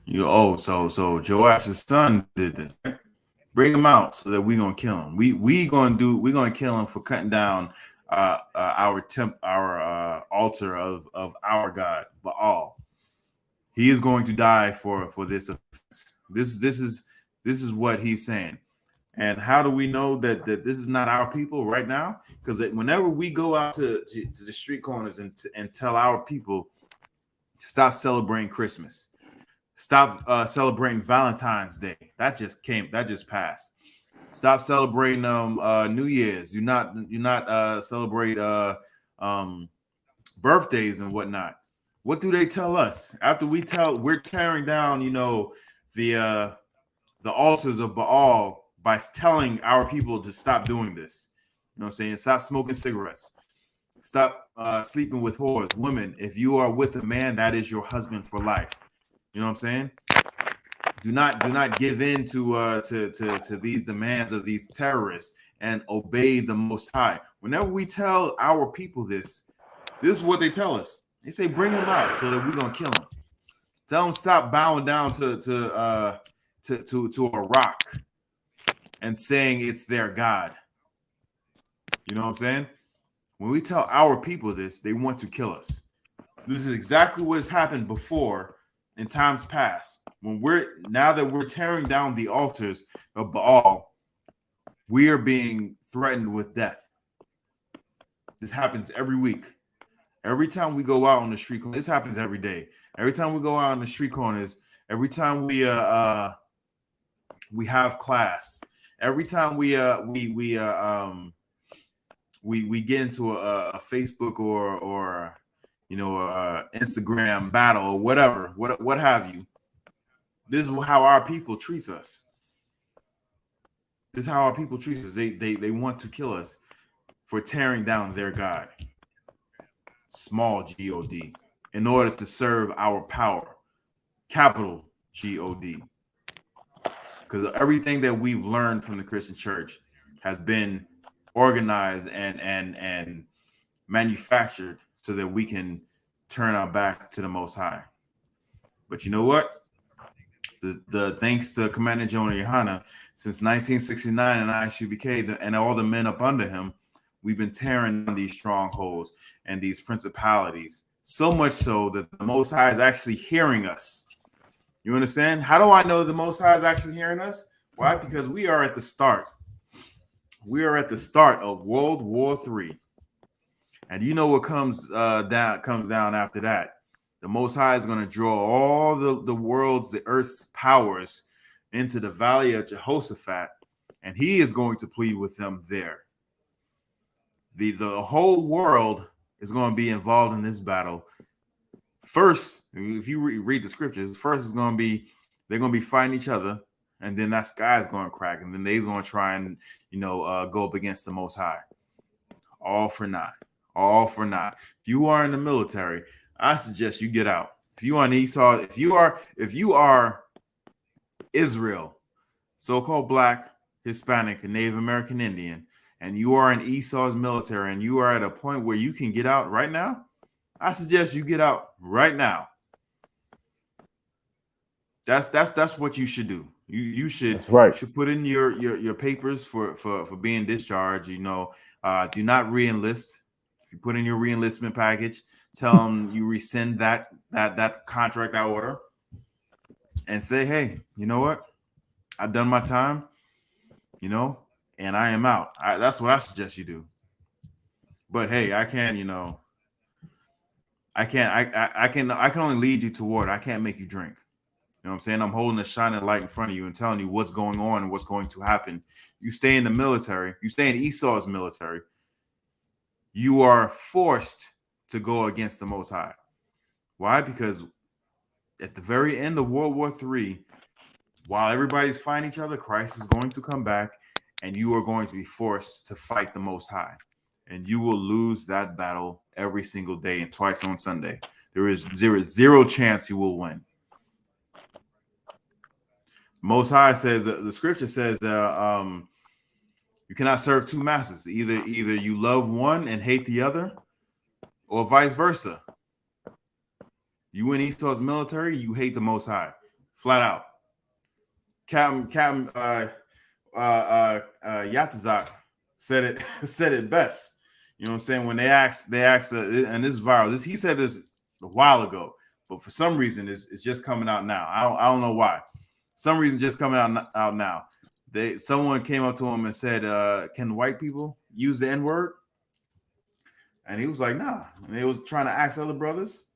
So Joash's son did this. Bring him out so that we're gonna kill him. We're gonna kill him for cutting down our altar of our God, Baal. He is going to die for this offense. This is what he's saying. And how do we know that this is not our people right now? Because whenever we go out to the street corners and tell our people to stop celebrating Christmas, stop celebrating Valentine's Day, that just passed. Stop celebrating New Year's. Do not celebrate birthdays and whatnot. What do they tell us after we're tearing down, the altars of Baal by telling our people to stop doing this? You know what I'm saying? Stop smoking cigarettes. Stop sleeping with whores. Women, if you are with a man, that is your husband for life. You know what I'm saying? Do not give in to these demands of these terrorists and obey the Most High. Whenever we tell our people this is what they tell us. They say, bring him out so that we're gonna kill him. Tell them stop bowing down to a rock and saying it's their God. You know what I'm saying? When we tell our people this, they want to kill us. This is exactly what has happened before in times past, now that we're tearing down the altars of Baal, we are being threatened with death. This happens every week. Every time we go out on the street corners, this happens every day. Every time we go out on the street corners, every time we have class, every time we get into a Facebook or Instagram battle or whatever, what have you. This is how our people treats us. This is how our people treat us. They want to kill us for tearing down their God, small G-O-D, in order to serve our power, capital G-O-D. Because everything that we've learned from the Christian church has been organized and manufactured so that we can turn our back to the Most High. But you know what? The thanks to Commander General Yahanna, since 1969 and I.S.U.P.K. and all the men up under him, we've been tearing down these strongholds and these principalities, so much so that the Most High is actually hearing us. You understand? How do I know the Most High is actually hearing us? Why? Because we are at the start. We are at the start of World War III. And you know what comes down after that? The Most High is going to draw all the earth's powers into the valley of Jehoshaphat, and he is going to plead with them there. The whole world is going to be involved in this battle. First, if you read the scriptures, first is going to be they're going to be fighting each other, and then that sky is going to crack, and then they're going to try and go up against the Most High. All for naught. All for naught. If you are in the military, I suggest you get out. If you are on Esau, if you are Israel, so-called Black, Hispanic, and Native American Indian, and you are in Esau's military, and you are at a point where you can get out right now, I suggest you get out right now. That's what you should do. You should put in your papers for being discharged. Do not re-enlist. If you put in your re-enlistment package, tell them you rescind that contract out order, and say, hey, you know what? I've done my time, and I am out. That's what I suggest you do. But hey, I can only lead you to water. I can't make you drink. You know what I'm saying? I'm holding a shining light in front of you and telling you what's going on and what's going to happen. You stay in the military. You stay in Esau's military. You are forced to go against the Most High. Why? Because at the very end of World War III, while everybody's fighting each other, Christ is going to come back, and you are going to be forced to fight the Most High. And you will lose that battle every single day and twice on Sunday. There is zero chance you will win. Most High says, the scripture says that you cannot serve two masters. Either you love one and hate the other, or vice versa. You in Esau's military, you hate the Most High, flat out. Captain Yatazak said it best. You know what I'm saying? When they asked, and this is viral. He said this a while ago, but for some reason, it's just coming out now. I don't know why. Some reason just coming out now. Someone came up to him and said, "Can white people use the N-word?" And he was like, "Nah." And they was trying to ask other brothers,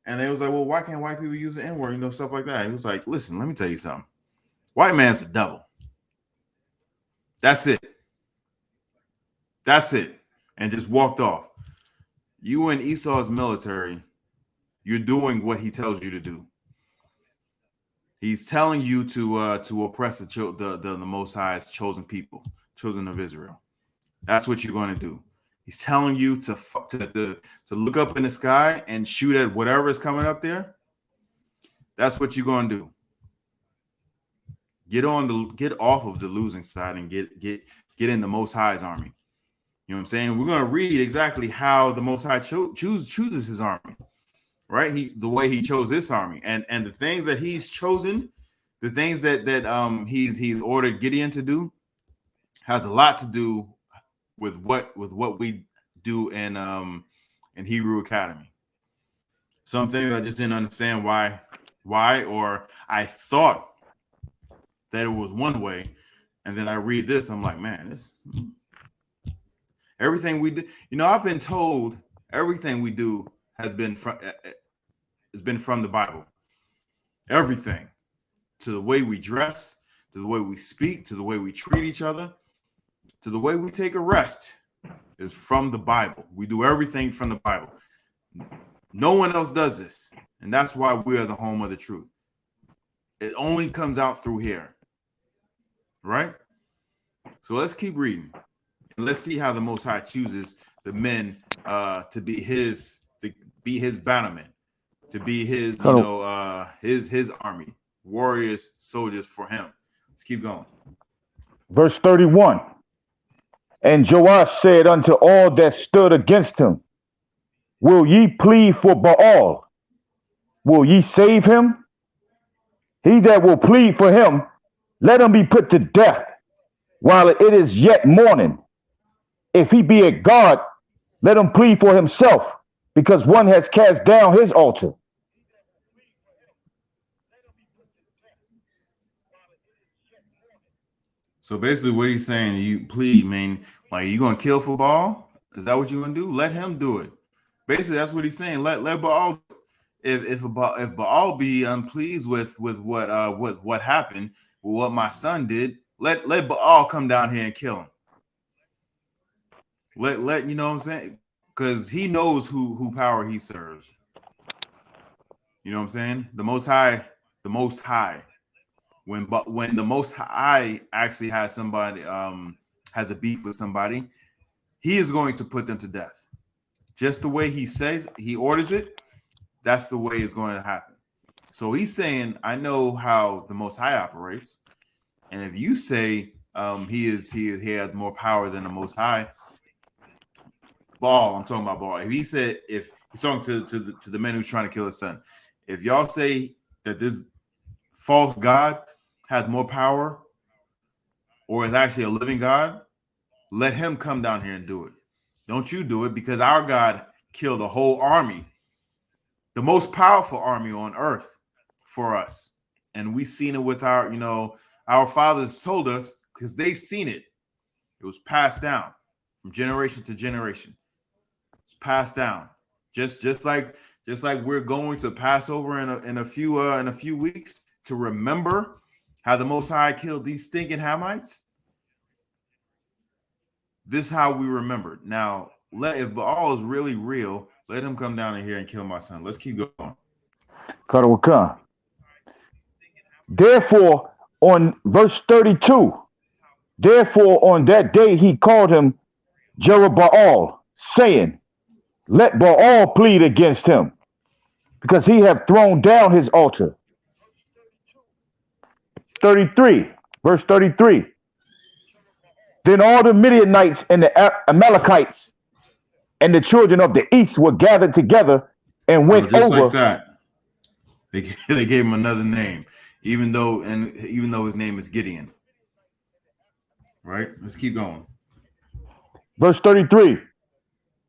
and they was like, "Well, why can't white people use the N-word?" Stuff like that. He was like, "Listen, let me tell you something. White man's the devil. That's it. That's it." And just walked off. You in Esau's military, you're doing what he tells you to do. He's telling you to oppress the Most High's chosen people, children of Israel. That's what you're going to do. He's telling you to look up in the sky and shoot at whatever is coming up there. That's what you're going to do. Get off of the losing side and get in the Most High's army. You know what I'm saying? We're going to read exactly how the Most High chooses his army. Right, the way he chose this army, and the things that he's chosen, the things that he's ordered Gideon to do, has a lot to do with what we do in Hebrew Academy. Some things I just didn't understand why Why? Or I thought that it was one way, and then I read this, I'm like, man, this everything we do. You know, I've been told everything we do has been from the Bible. Everything, to the way we dress, to the way we speak, to the way we treat each other, to the way we take a rest, is from the Bible. We do everything from the Bible. No one else does this, and that's why we are the home of the truth. It only comes out through here, right? So let's keep reading, and let's see how the Most High chooses the men to be his bannermen, to be his, his army, warriors, soldiers for him. Let's keep going. Verse 31. And Joash said unto all that stood against him, will ye plead for Baal? Will ye save him? He that will plead for him, let him be put to death while it is yet morning. If he be a god, let him plead for himself, because one has cast down his altar. So basically what he's saying, you plead, mean, like, you gonna kill for Baal? Is that what you're gonna do? Let him do it. Basically, that's what he's saying. Let Baal. If Baal be unpleased with what happened, with what my son did, let Baal come down here and kill him. Let you know what I'm saying? Because he knows who power he serves. You know what I'm saying? The Most High. When the Most High actually has somebody has a beef with somebody, he is going to put them to death. Just the way he says, he orders it, that's the way it's going to happen. So he's saying, I know how the Most High operates, and if you say he has more power than the Most High, Baal, I'm talking about Baal. If he said, if he's talking to the men who's trying to kill his son, if y'all say that this false god has more power, or is actually a living God, let him come down here and do it. Don't you do it, because our God killed a whole army, the most powerful army on earth for us. And we seen it with our fathers told us, because they seen it. It was passed down from generation to generation. It's passed down. Just like we're going to Passover in a few weeks to remember how the Most High killed these stinking Hamites. This is how we remember. Now, if Baal is really real, let him come down in here and kill my son. Let's keep going. Therefore, on verse 32, therefore on that day he called him Jerubbaal, saying, let Baal plead against him, because he hath thrown down his altar. 33, verse 33. Then all the Midianites and the Amalekites and the children of the east were gathered together and went just over. Like that, they gave him another name, even though his name is Gideon. Right? Let's keep going. Verse 33.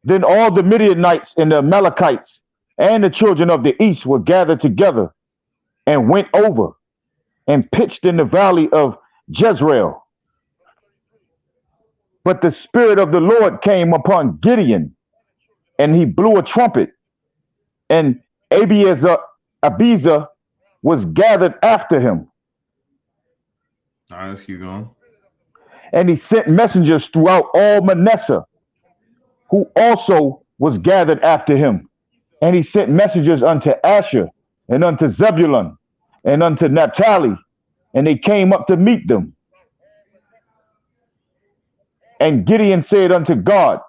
Then all the Midianites and the Amalekites and the children of the east were gathered together and went over and pitched in the valley of Jezreel. But the Spirit of the Lord came upon Gideon, and he blew a trumpet, and Abiezer was gathered after him. All right, let's keep going. And he sent messengers throughout all Manasseh, who also was gathered after him. And he sent messengers unto Asher, and unto Zebulun, and unto Naphtali, and they came up to meet them. And Gideon said unto God,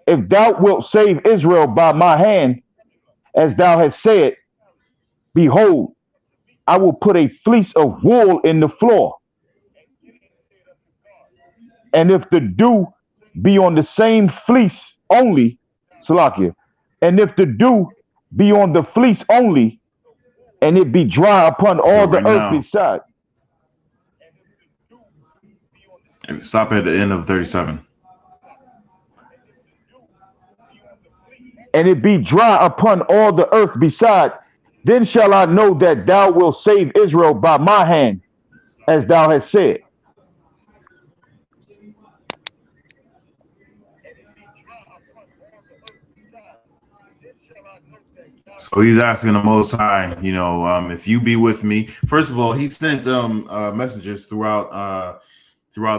if thou wilt save Israel by my hand, as thou hast said, behold, I will put a fleece of wool in the floor. And if the dew be on the same fleece only, Salakia, and if the dew be on the fleece only, and it be dry upon all the earth beside. Stop at the end of 37. And it be dry upon all the earth beside, Then shall I know that thou wilt save Israel by my hand, as thou hast said. So he's asking the Most High, if you be with me. First of all, he sent messengers throughout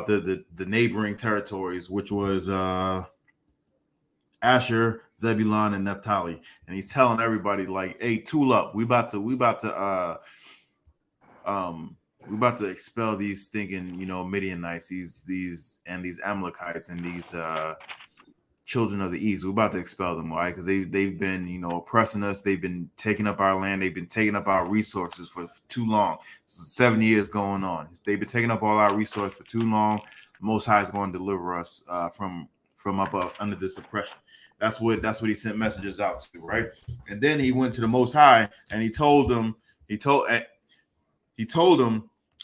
the neighboring territories, which was Asher, Zebulun, and Naphtali, and he's telling everybody like, "Hey, tool up. We about to expel these stinking, Midianites, these Amalekites, and these children of the east. We're about to expel them, right? Because they've been, oppressing us. They've been taking up our land. They've been taking up our resources for too long. This is 7 years going on. They've been taking up all our resources for too long. The Most High is going to deliver us from up under this oppression." That's what he sent messages out to, right? And then he went to the Most High and he told him,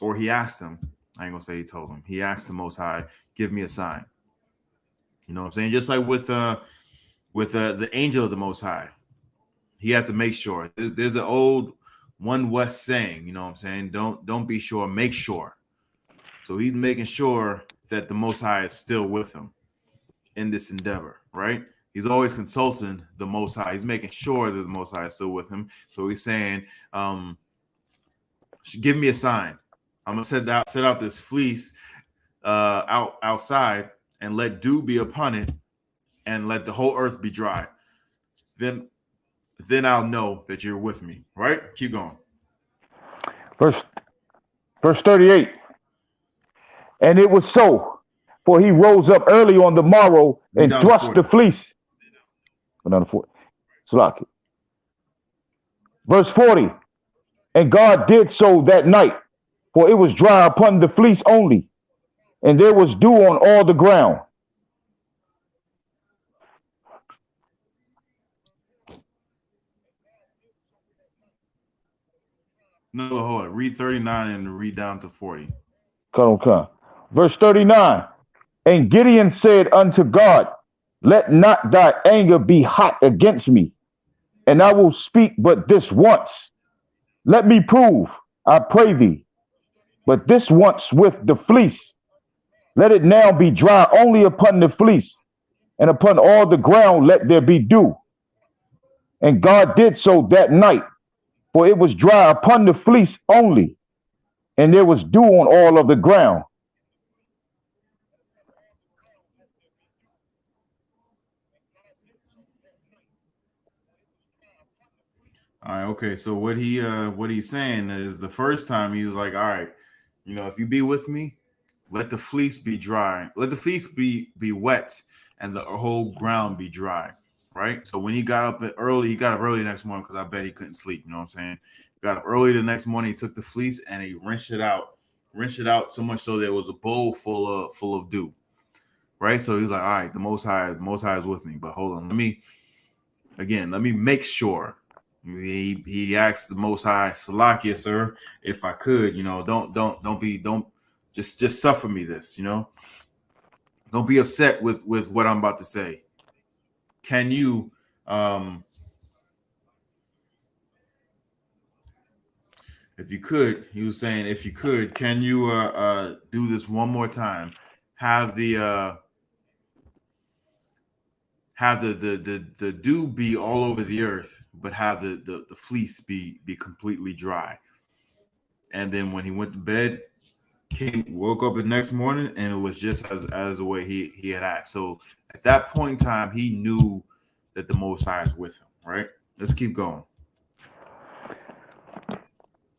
or he asked him. I ain't gonna say he told him. He asked the Most High, "Give me a sign." You know what I'm saying? Just like with the angel of the Most High, he had to make sure. There's an old One West saying, you know what I'm saying? Don't be sure, make sure. So he's making sure that the Most High is still with him in this endeavor, right? He's always consulting the Most High. He's making sure that the Most High is still with him. So he's saying, "Give me a sign. I'm gonna set out this fleece outside, and let dew be upon it, and let the whole earth be dry. Then I'll know that you're with me." Right? Keep going. Verse 38. And it was so, for he rose up early on the morrow and thrust the fleece. Verse 40. And God did so that night, for it was dry upon the fleece only, and there was dew on all the ground. No, hold on. Read 39 and read down to 40. Come. Verse 39. And Gideon said unto God, "Let not thy anger be hot against me, and I will speak but this once. Let me prove, I pray thee, but this once with the fleece. Let it now be dry only upon the fleece, and upon all the ground let there be dew." And God did so that night, for it was dry upon the fleece only, and there was dew on all of the ground. All right, okay. So what he's saying is, the first time he was like, "All right, if you be with me, let the fleece be dry. Let the fleece be wet, and the whole ground be dry." Right? So when he got up early the next morning, because I bet he couldn't sleep. You know what I'm saying? Got up early the next morning, he took the fleece and he rinsed it out so much so there was a bowl full of dew. Right? So he's like, "All right, the Most High is with me." But hold on, let me make sure. He asked the Most High, "Salakia, sir, if I could, don't just suffer me this, don't be upset with what I'm about to say. Can you if you could," he was saying, "if you could, can you do this one more time? Have the dew be all over the earth, but have the fleece be completely dry." And then when he went to bed, woke up the next morning, and it was just as the way he had asked. So at that point in time, he knew that the Most High is with him. Right? Let's keep going.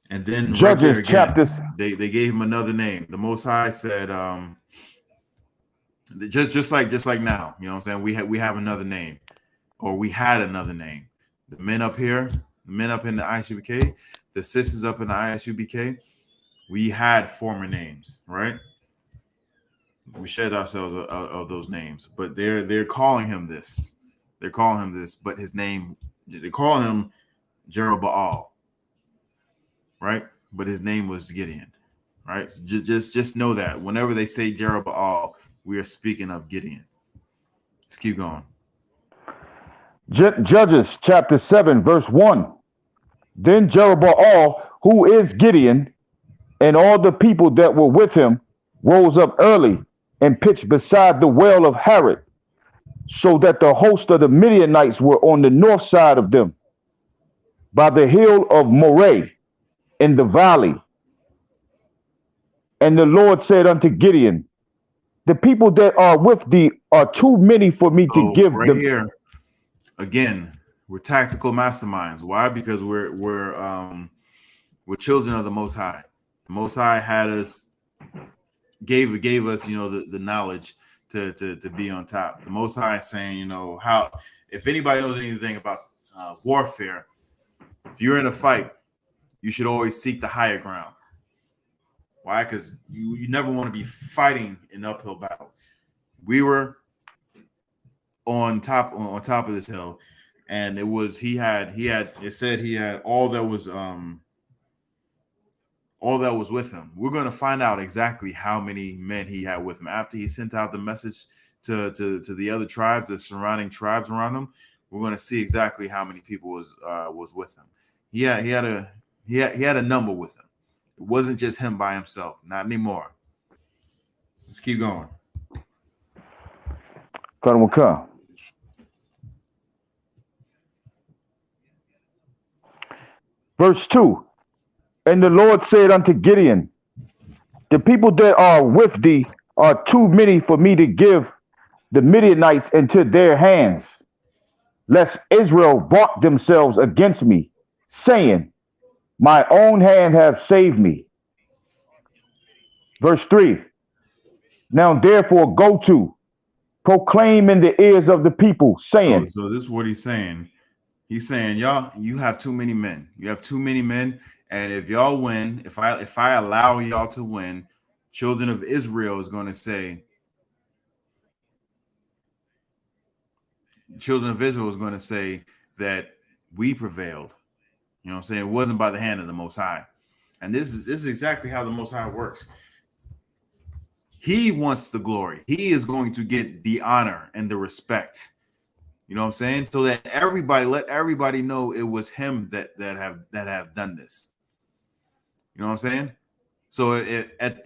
And then Judges right chapters. They gave him another name. The Most High said, just like now, you know what I'm saying? We have another name, or we had another name. The men up here, the men up in the I.S.U.P.K, the sisters up in the I.S.U.P.K, we had former names, right? We shed ourselves of those names, but they're calling him this. They're calling him this, but his name, they call him Jerubbaal, right? But his name was Gideon, right? So just know that whenever they say Jerubbaal, we are speaking of Gideon. Let's keep going. Judges chapter 7, verse 1. Then Jerubbaal, who is Gideon, and all the people that were with him rose up early and pitched beside the well of Harod, so that the host of the Midianites were on the north side of them, by the hill of Moreh in the valley. And the Lord said unto Gideon, the people that are with thee are too many for me to give right them. Here again, we're tactical masterminds. Why? Because we're children of the Most High. The Most High had us, gave us, you know, the knowledge to be on top. The Most High is saying, you know, how, if anybody knows anything about warfare, if you're in a fight, you should always seek the higher ground. Why? Because you never want to be fighting an uphill battle. We were on top of this hill, and it was it said he had all that was with him. We're going to find out exactly how many men he had with him after he sent out the message to the other tribes, the surrounding tribes around him. We're going to see exactly how many people was with him. He had a number with him. It wasn't just him by himself. Not anymore. Let's keep going. Verse 2. And the Lord said unto Gideon, the people that are with thee are too many for me to give the Midianites into their hands, lest Israel vaunt themselves against me, saying, my own hand hath saved me. Verse 3. Now therefore go to, proclaim in the ears of the people, saying. So this is what he's saying. He's saying, y'all, you have too many men. You have too many men. And if y'all win, if I allow y'all to win, children of Israel is going to say, that we prevailed. You know what I'm saying? It wasn't by the hand of the Most High. And this is exactly how the Most High works. He wants the glory. He is going to get the honor and the respect. You know what I'm saying? So that let everybody know it was him that have done this. You know what I'm saying? So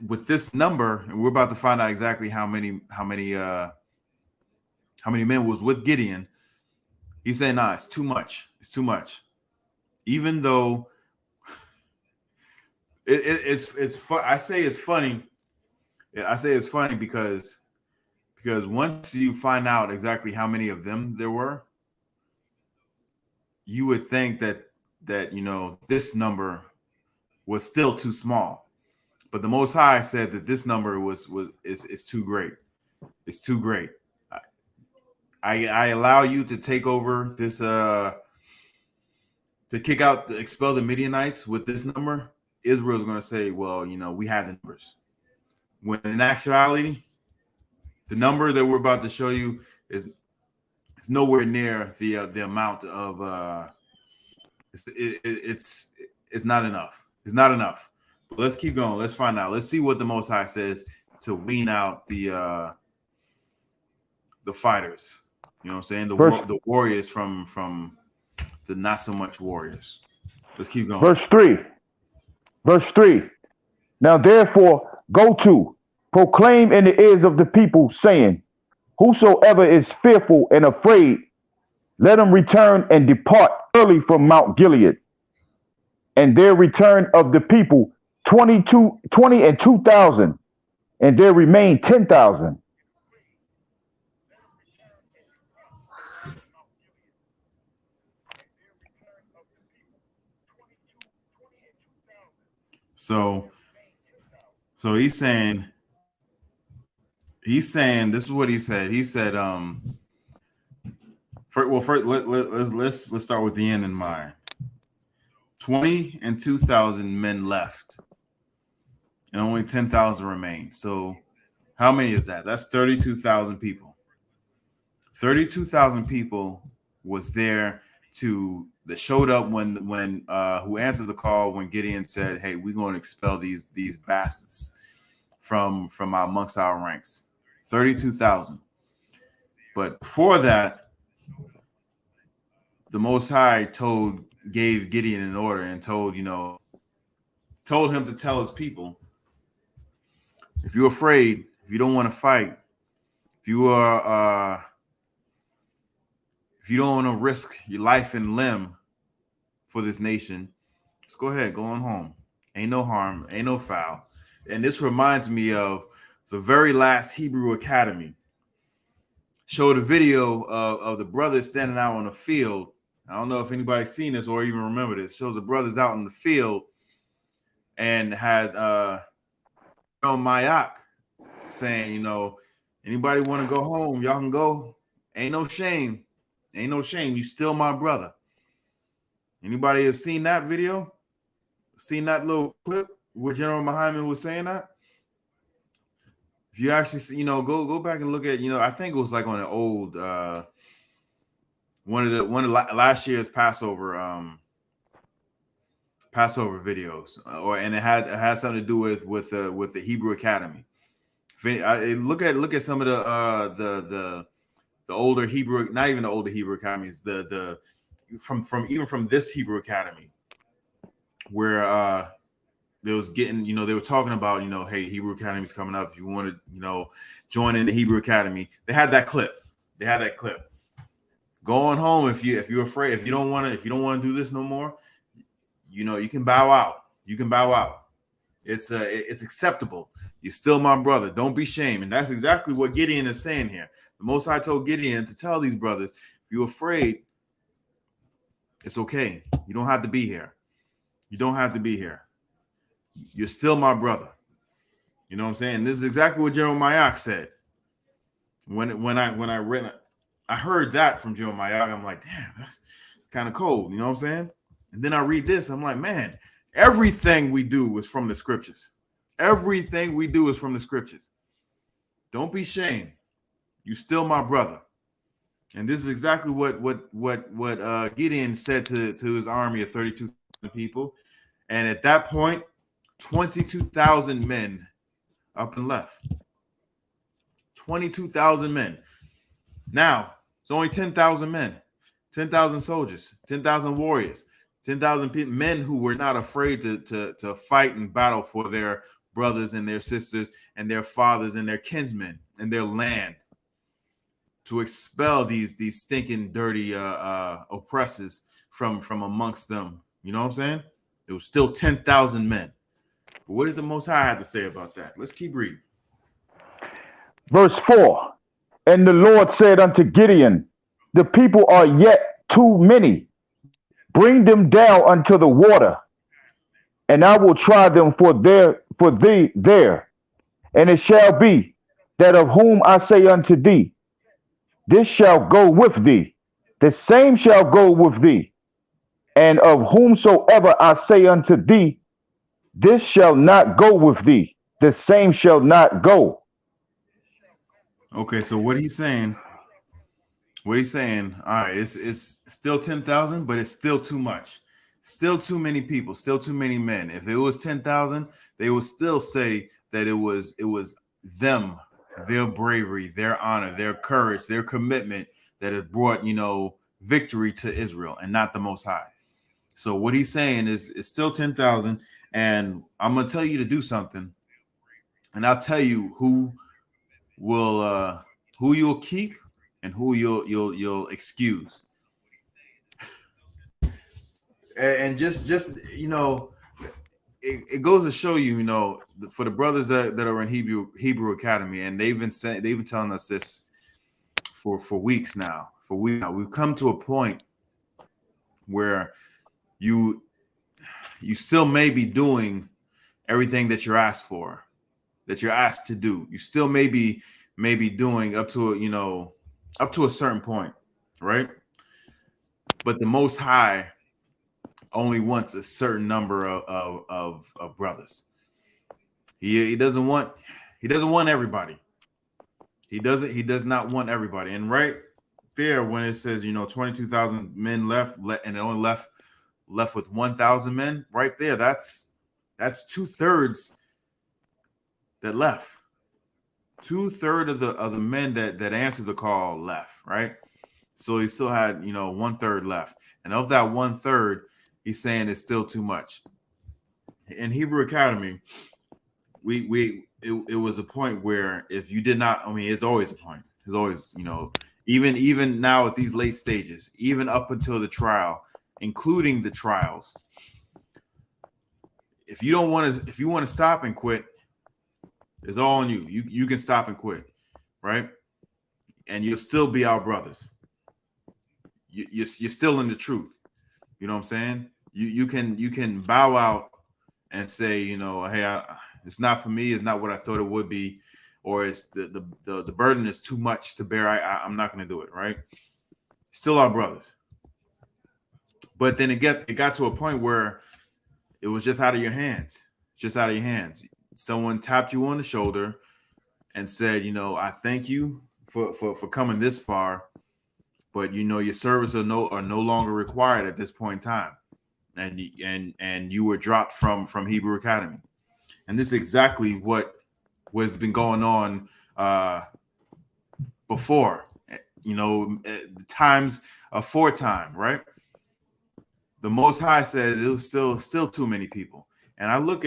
with this number, and we're about to find out exactly how many men was with Gideon. He's saying, nah, it's too much. It's too much. Even though it's fun. I say it's funny. I say it's funny because once you find out exactly how many of them there were, you would think that you know, this number was still too small. But the Most High said that this number is too great. It's too great. I allow you to take over this to expel the Midianites with this number. Israel's going to say, well, you know, we have the numbers. When in actuality, the number that we're about to show you is nowhere near the amount of it's not enough. It's not enough. But let's keep going. Let's find out. Let's see what the Most High says to wean out the fighters. You know what I'm saying? The warriors from the not so much warriors. Let's keep going. Verse 3. Now therefore go to, proclaim in the ears of the people, saying, whosoever is fearful and afraid, let him return and depart early from Mount Gilead. And there return of the people 20 and 2,000, and there remain 10,000. So he's saying this is what he said. He said, first let's start with the end in mind. 20 and 2,000 men left, and only 10,000 remain. So how many is that? That's 32,000 people. 32,000 people was there that showed up when who answered the call when Gideon said, hey, we're going to expel these bastards from amongst our ranks. 32,000. But before that, the Most High gave Gideon an order and told him to tell his people, if you're afraid, if you don't want to fight, if you don't want to risk your life and limb for this nation, just go ahead, go on home. Ain't no harm, ain't no foul. And this reminds me of the very last Hebrew Academy. Showed a video of the brothers standing out on the field. I don't know if anybody's seen this or even remember this. Shows the brothers out in the field and had Mayak saying, anybody want to go home, y'all can go. Ain't no shame. Ain't no shame. You still my brother. Anybody have seen that video? Seen that little clip where General Muhammad was saying that? If you actually see, go back and look at, I think it was like on an old one of last year's Passover videos, and it had something to do with the Hebrew Academy. Look at some of the older Hebrew, not even the older Hebrew academies, from this Hebrew Academy, where they was getting, they were talking about, hey, Hebrew Academy's coming up. If you want to, join in the Hebrew Academy, they had that clip. Going home if you're afraid, if you don't want to do this no more, you can bow out. You can bow out. It's acceptable. You're still my brother. Don't be shamed. And that's exactly what Gideon is saying here. The Most High told Gideon to tell these brothers, if you're afraid, it's okay. You don't have to be here. You don't have to be here. You're still my brother. You know what I'm saying? This is exactly what Jeremiah said. When I read it, I heard that from Jeremiah. I'm like, damn, that's kind of cold. You know what I'm saying? And then I read this. I'm like, man, everything we do is from the scriptures. Everything we do is from the scriptures. Don't be shamed. You still my brother. And this is exactly what Gideon said to his army of 32,000 people. And at that point, 22,000 men up and left. 22,000 men. Now, it's only 10,000 men, 10,000 soldiers, 10,000 warriors, 10,000 men who were not afraid to fight and battle for their brothers and their sisters and their fathers and their kinsmen and their land, to expel these stinking, dirty oppressors from amongst them. You know what I'm saying? It was still 10,000 men. But what did the Most High have to say about that? Let's keep reading. Verse 4, and the Lord said unto Gideon, the people are yet too many. Bring them down unto the water, and I will try them for thee there. And it shall be that of whom I say unto thee, this shall go with thee, the same shall go with thee. And of whomsoever I say unto thee, this shall not go with thee, the same shall not go. Okay, so what he's saying, all right, it's still 10,000, but it's still too much. Still too many people, still too many men. If it was 10,000, they would still say that it was them, their bravery, their honor, their courage, their commitment that had brought, victory to Israel and not the Most High. So what he's saying is it's still 10,000, and I'm going to tell you to do something, and I'll tell you who you'll keep and who you'll excuse. And just it goes to show you, for the brothers that are in Hebrew Academy, and they've been telling us this for weeks now. We've come to a point where you still may be doing everything that you're asked for, that you're asked to do. You still may be doing up to a certain point, right? But the Most High only wants a certain number of brothers. He doesn't want everybody. He does not want everybody. And right there, when it says 22,000 men left, and it only left with 1,000 men, right there, that's 2/3 that left. 2/3 of the men that answered the call left, right? So he still had, 1/3 left. And of that 1/3, he's saying it's still too much. In Hebrew Academy, it was a point where if you did not, it's always a point. It's always, even now at these late stages, even up until the trial, including the trials, if you want to stop and quit, it's all on you. You can stop and quit, right? And you'll still be our brothers. You're still in the truth. You know what I'm saying? You can bow out and say, hey, it's not for me. It's not what I thought it would be, or it's the burden is too much to bear. I'm not going to do it. Right? Still our brothers. But then it got to a point where it was just out of your hands. Just out of your hands. Someone tapped you on the shoulder and said, I thank you for coming this far, but your service are no longer required at this point in time. And you were dropped from Hebrew Academy. And this is exactly what has been going on before, the times aforetime, right? The Most High says it was still too many people. And I watch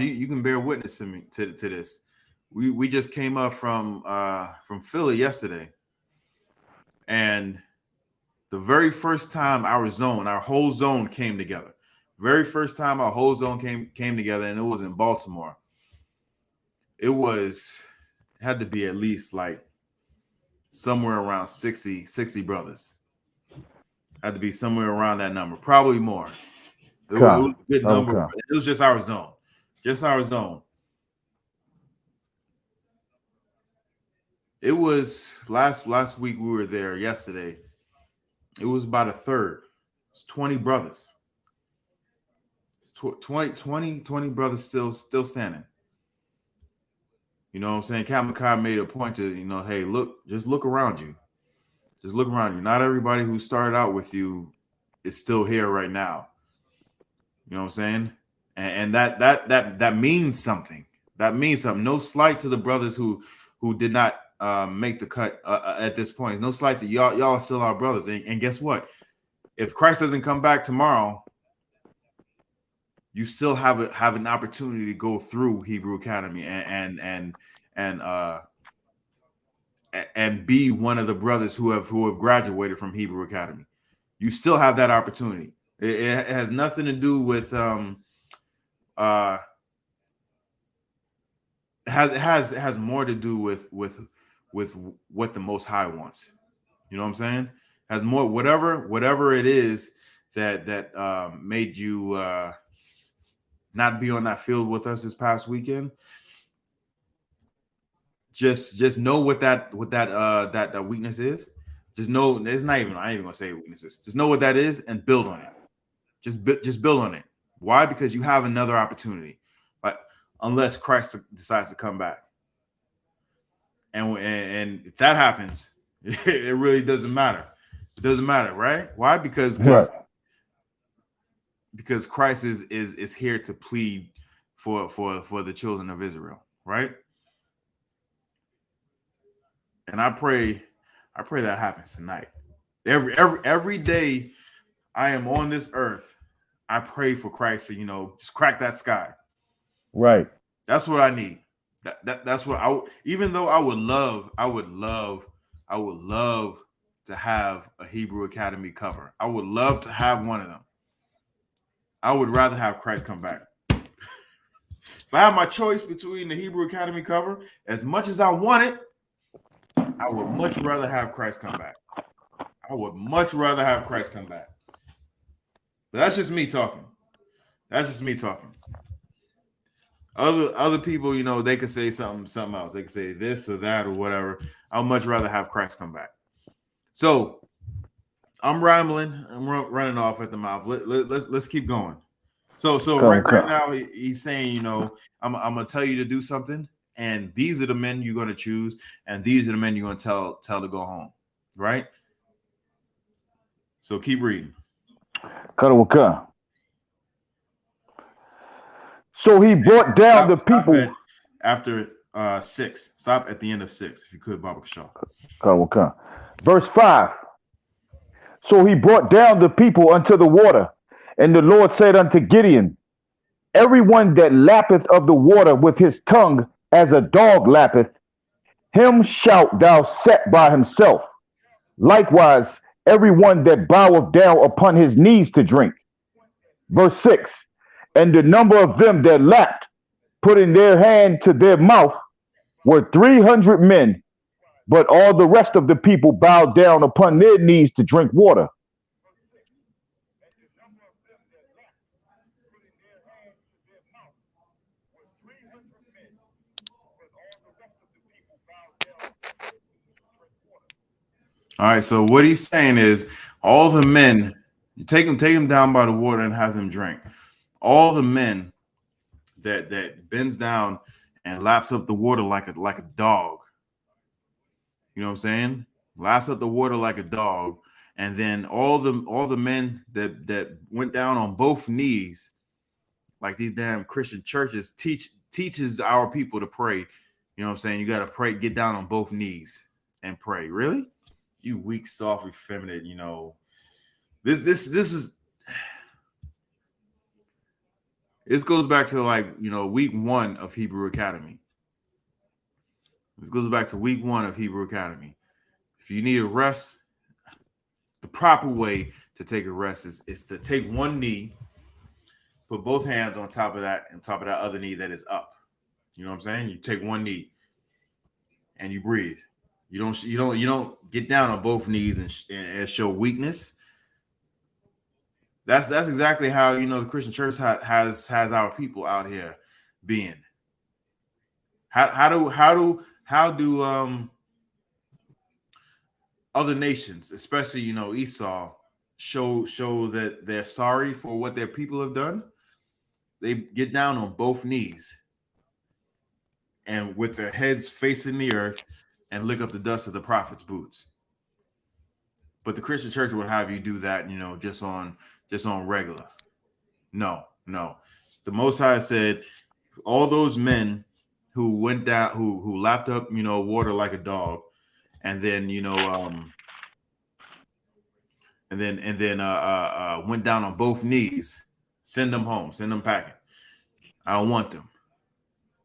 you can bear witness to me to this. We just came up from Philly yesterday, and the very first time our whole zone came together. Very first time our whole zone came together, and it was in Baltimore. It had to be at least like somewhere around 60 brothers. Had to be somewhere around that number, probably more. It was a good number. Okay. It was just our zone. Just our zone. It was last week we were there yesterday. It was about a third. It's 20 brothers. It's 20 brothers still standing. You know what I'm saying? Kamakai made a point to, hey, just look around you. Just look around you. Not everybody who started out with you is still here right now. You know what I'm saying? And that means something. That means something. No slight to the brothers who did not make the cut at this point. No slight to y'all. Y'all are still our brothers. And guess what? If Christ doesn't come back tomorrow, you still have an opportunity to go through Hebrew Academy and be one of the brothers who have graduated from Hebrew Academy. You still have that opportunity. It has nothing to do with it has more to do with what the Most High wants. You know what I'm saying? It has more whatever it is that made you not be on that field with us this past weekend. Just know what that weakness is. Just know it's not even. I ain't even gonna say weaknesses. Just know what that is and build on it. Just build on it. Why? Because you have another opportunity. Like unless Christ decides to come back, and if that happens, it really doesn't matter. It doesn't matter, right? Why? Because Christ is here to plead for the children of Israel, right? And I pray that happens tonight. Every day I am on this earth, I pray for Christ to, just crack that sky. Right. That's what I need. That's what even though I would love to have a Hebrew Academy cover. I would love to have one of them. I would rather have Christ come back. If I had my choice between the Hebrew Academy cover, as much as I want it, I would much rather have Christ come back. I would much rather have Christ come back. But that's just me talking. That's just me talking. Other people, they could say something else. They could say this or that or whatever. I'd much rather have Christ come back. So I'm rambling. I'm running off at the mouth. Let's keep going. So right now he's saying, I'm gonna tell you to do something, and these are the men you're gonna choose, and these are the men you're gonna tell to go home, right? So keep reading. So he brought down the people after 6. Stop at the end of 6, if you could, Baba Kashaw. Verse 5. So he brought down the people unto the water, and the Lord said unto Gideon, everyone that lappeth of the water with his tongue as a dog lappeth, him shalt thou set by himself. Likewise, everyone that boweth down upon his knees to drink. Verse 6. And the number of them that lapped, putting their hand to their mouth, were 300 men, but all the rest of the people bowed down upon their knees to drink water. All right, so what he's saying is all the men, take them down by the water and have them drink. All the men that bends down and laps up the water like a dog. You know what I'm saying? Laps up the water like a dog. And then all the men that went down on both knees, like these damn Christian churches teaches our people to pray. You know what I'm saying? You got to pray, get down on both knees and pray. Really? You weak, soft, effeminate, you know. This goes back to, like, you know, week 1 of Hebrew Academy. This goes back to week 1 of Hebrew Academy. If you need a rest, the proper way to take a rest is to take one knee, put both hands on top of that other knee that is up. You know what I'm saying? You take one knee and you breathe. You don't get down on both knees and show weakness. That's exactly how, you know, the Christian church has our people out here being. How do other nations, especially, you know, Esau, show that they're sorry for what their people have done? They get down on both knees and with their heads facing the earth and lick up the dust of the prophet's boots. But the Christian church would have you do that, you know, just on regular. No. The Most High said all those men who went down, who lapped up, you know, water like a dog, and then, you know, and then went down on both knees, send them home, send them packing. I don't want them.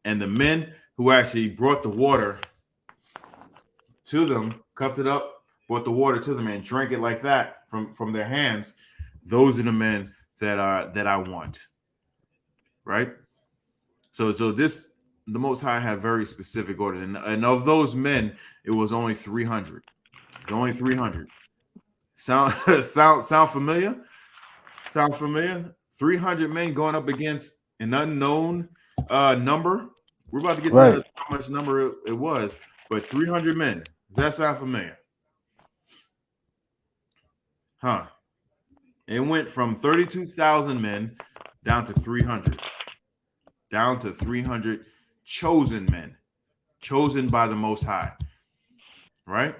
And the men who actually brought the water to them, cupped it up, brought the water to them, and drank it like that from their hands, those are the men that I want. Right? So the Most High had very specific orders, and of those men, it was only 300. It's only 300. Sound familiar? Sound familiar? 300 men going up against an unknown number. We're about to get to how much number it was, but 300 men. Does that sound familiar? Huh? It went from 32,000 men down to 300. Down to 300 chosen men, chosen by the Most High, right?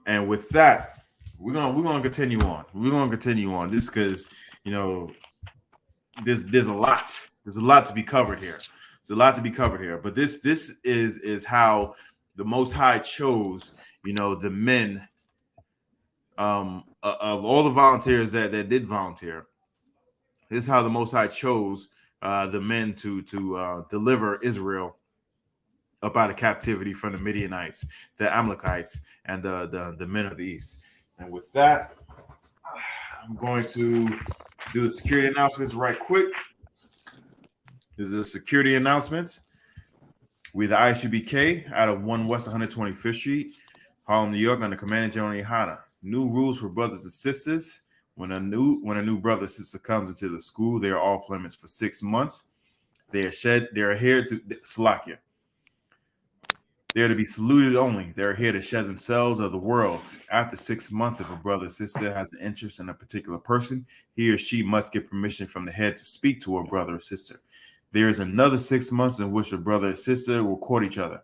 And with that, we're gonna continue on. We're gonna continue on this because, you know, there's a lot to be covered here. There's a lot to be covered here. But this is how the Most High chose, you know, the men of all the volunteers that did volunteer. This is how the Most High chose the men to deliver Israel up out of captivity from the Midianites, the Amalekites, and the men of the East. And with that, I'm going to do the security announcements right quick. This is the security announcements. We're the I.S.U.P.K out of 1 West 125th Street, Harlem, New York, under Commander General Yahanna. New rules for brothers and sisters. When a new brother or sister comes into the school, they are off limits for 6 months. They are here to Salakia. They are to be saluted only. They are here to shed themselves of the world. After 6 months, if a brother or sister has an interest in a particular person, he or she must get permission from the head to speak to a brother or sister. There is another 6 months in which a brother or sister will court each other.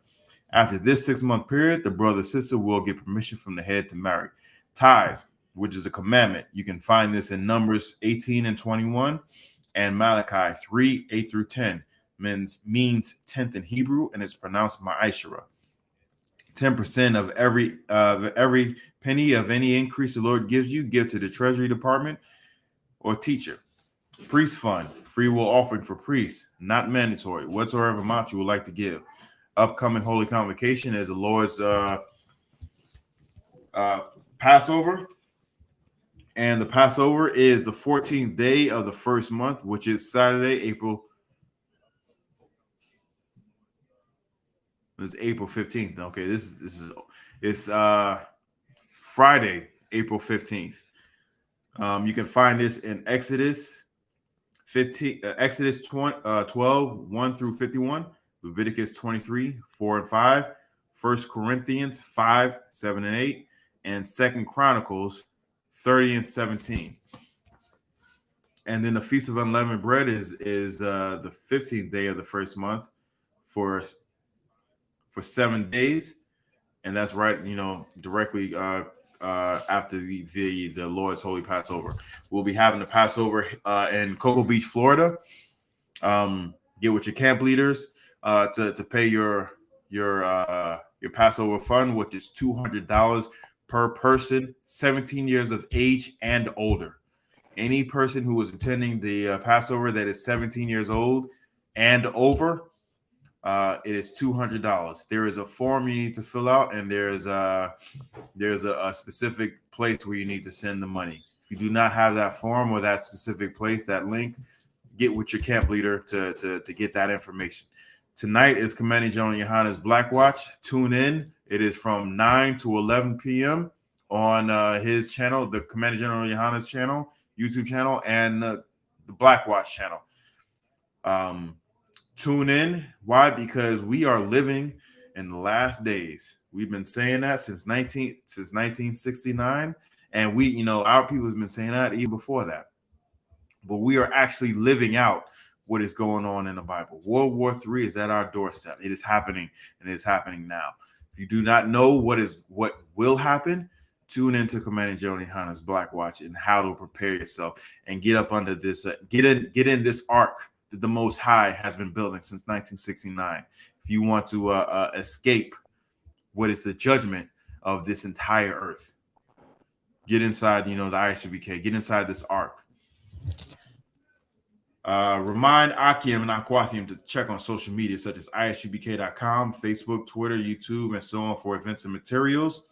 After this 6-month period, the brother or sister will get permission from the head to marry. Tithes, which is a commandment. You can find this in Numbers 18 and 21 and Malachi 3, 8 through 10. Means 10th in Hebrew, and it's pronounced Ma'ashera. 10% of every penny of any increase the Lord gives you, give to the Treasury Department or teacher. Priest fund, free will offering for priests, not mandatory. Whatsoever amount you would like to give. Upcoming Holy Convocation is the Lord's Passover. And the Passover is the 14th day of the first month, which is Saturday, April 15th. Okay, it's Friday, April 15th. You can find this in Exodus 12, 1 through 51, Leviticus 23, 4 and 5, 1 Corinthians 5, 7 and 8, and 2 Chronicles 30 and 17. And then the Feast of Unleavened Bread is the 15th day of the first month for 7 days, and that's right, directly after the Lord's Holy Passover. We'll be having the Passover in Cocoa Beach, Florida. Get with your camp leaders to pay your Passover fund, which is $200 per person, 17 years of age and older. Any person who is attending the Passover that is 17 years old and over, it is $200. There is a form you need to fill out, and there's a specific place where you need to send the money. If you do not have that form or that specific place, that link, get with your camp leader to get that information. Tonight is Commanding General Yahanna's Black Watch. Tune in. It is from 9 to 11 p.m. on his channel, the Commanding General Yahanna's channel, YouTube channel, and the Black Watch channel. Tune in. Why? Because we are living in the last days. We've been saying that since 1969, and our people have been saying that even before that. But we are actually living out what is going on in the Bible. World War III is at our doorstep. It is happening, and it is happening now. If you do not know what will happen, tune into Commanding General Yahanna's Black Watch and how to prepare yourself and get up under this. Get in this ark that the Most High has been building since 1969. If you want to escape what is the judgment of this entire earth, get inside, the I.S.U.P.K. Get inside this ark. Remind Akim and Aquathium to check on social media such as ISUPK.com, Facebook, Twitter, YouTube, and so on for events and materials.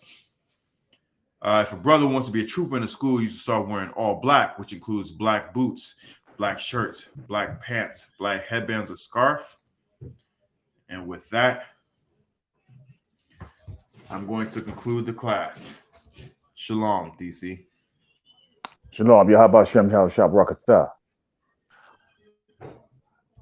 If a brother wants to be a trooper in the school, you should start wearing all black, which includes black boots, black shirts, black pants, black headbands, or scarf. And with that, I'm going to conclude the class. Shalom, DC. Shalom. Yahabashem Shab Rakatha.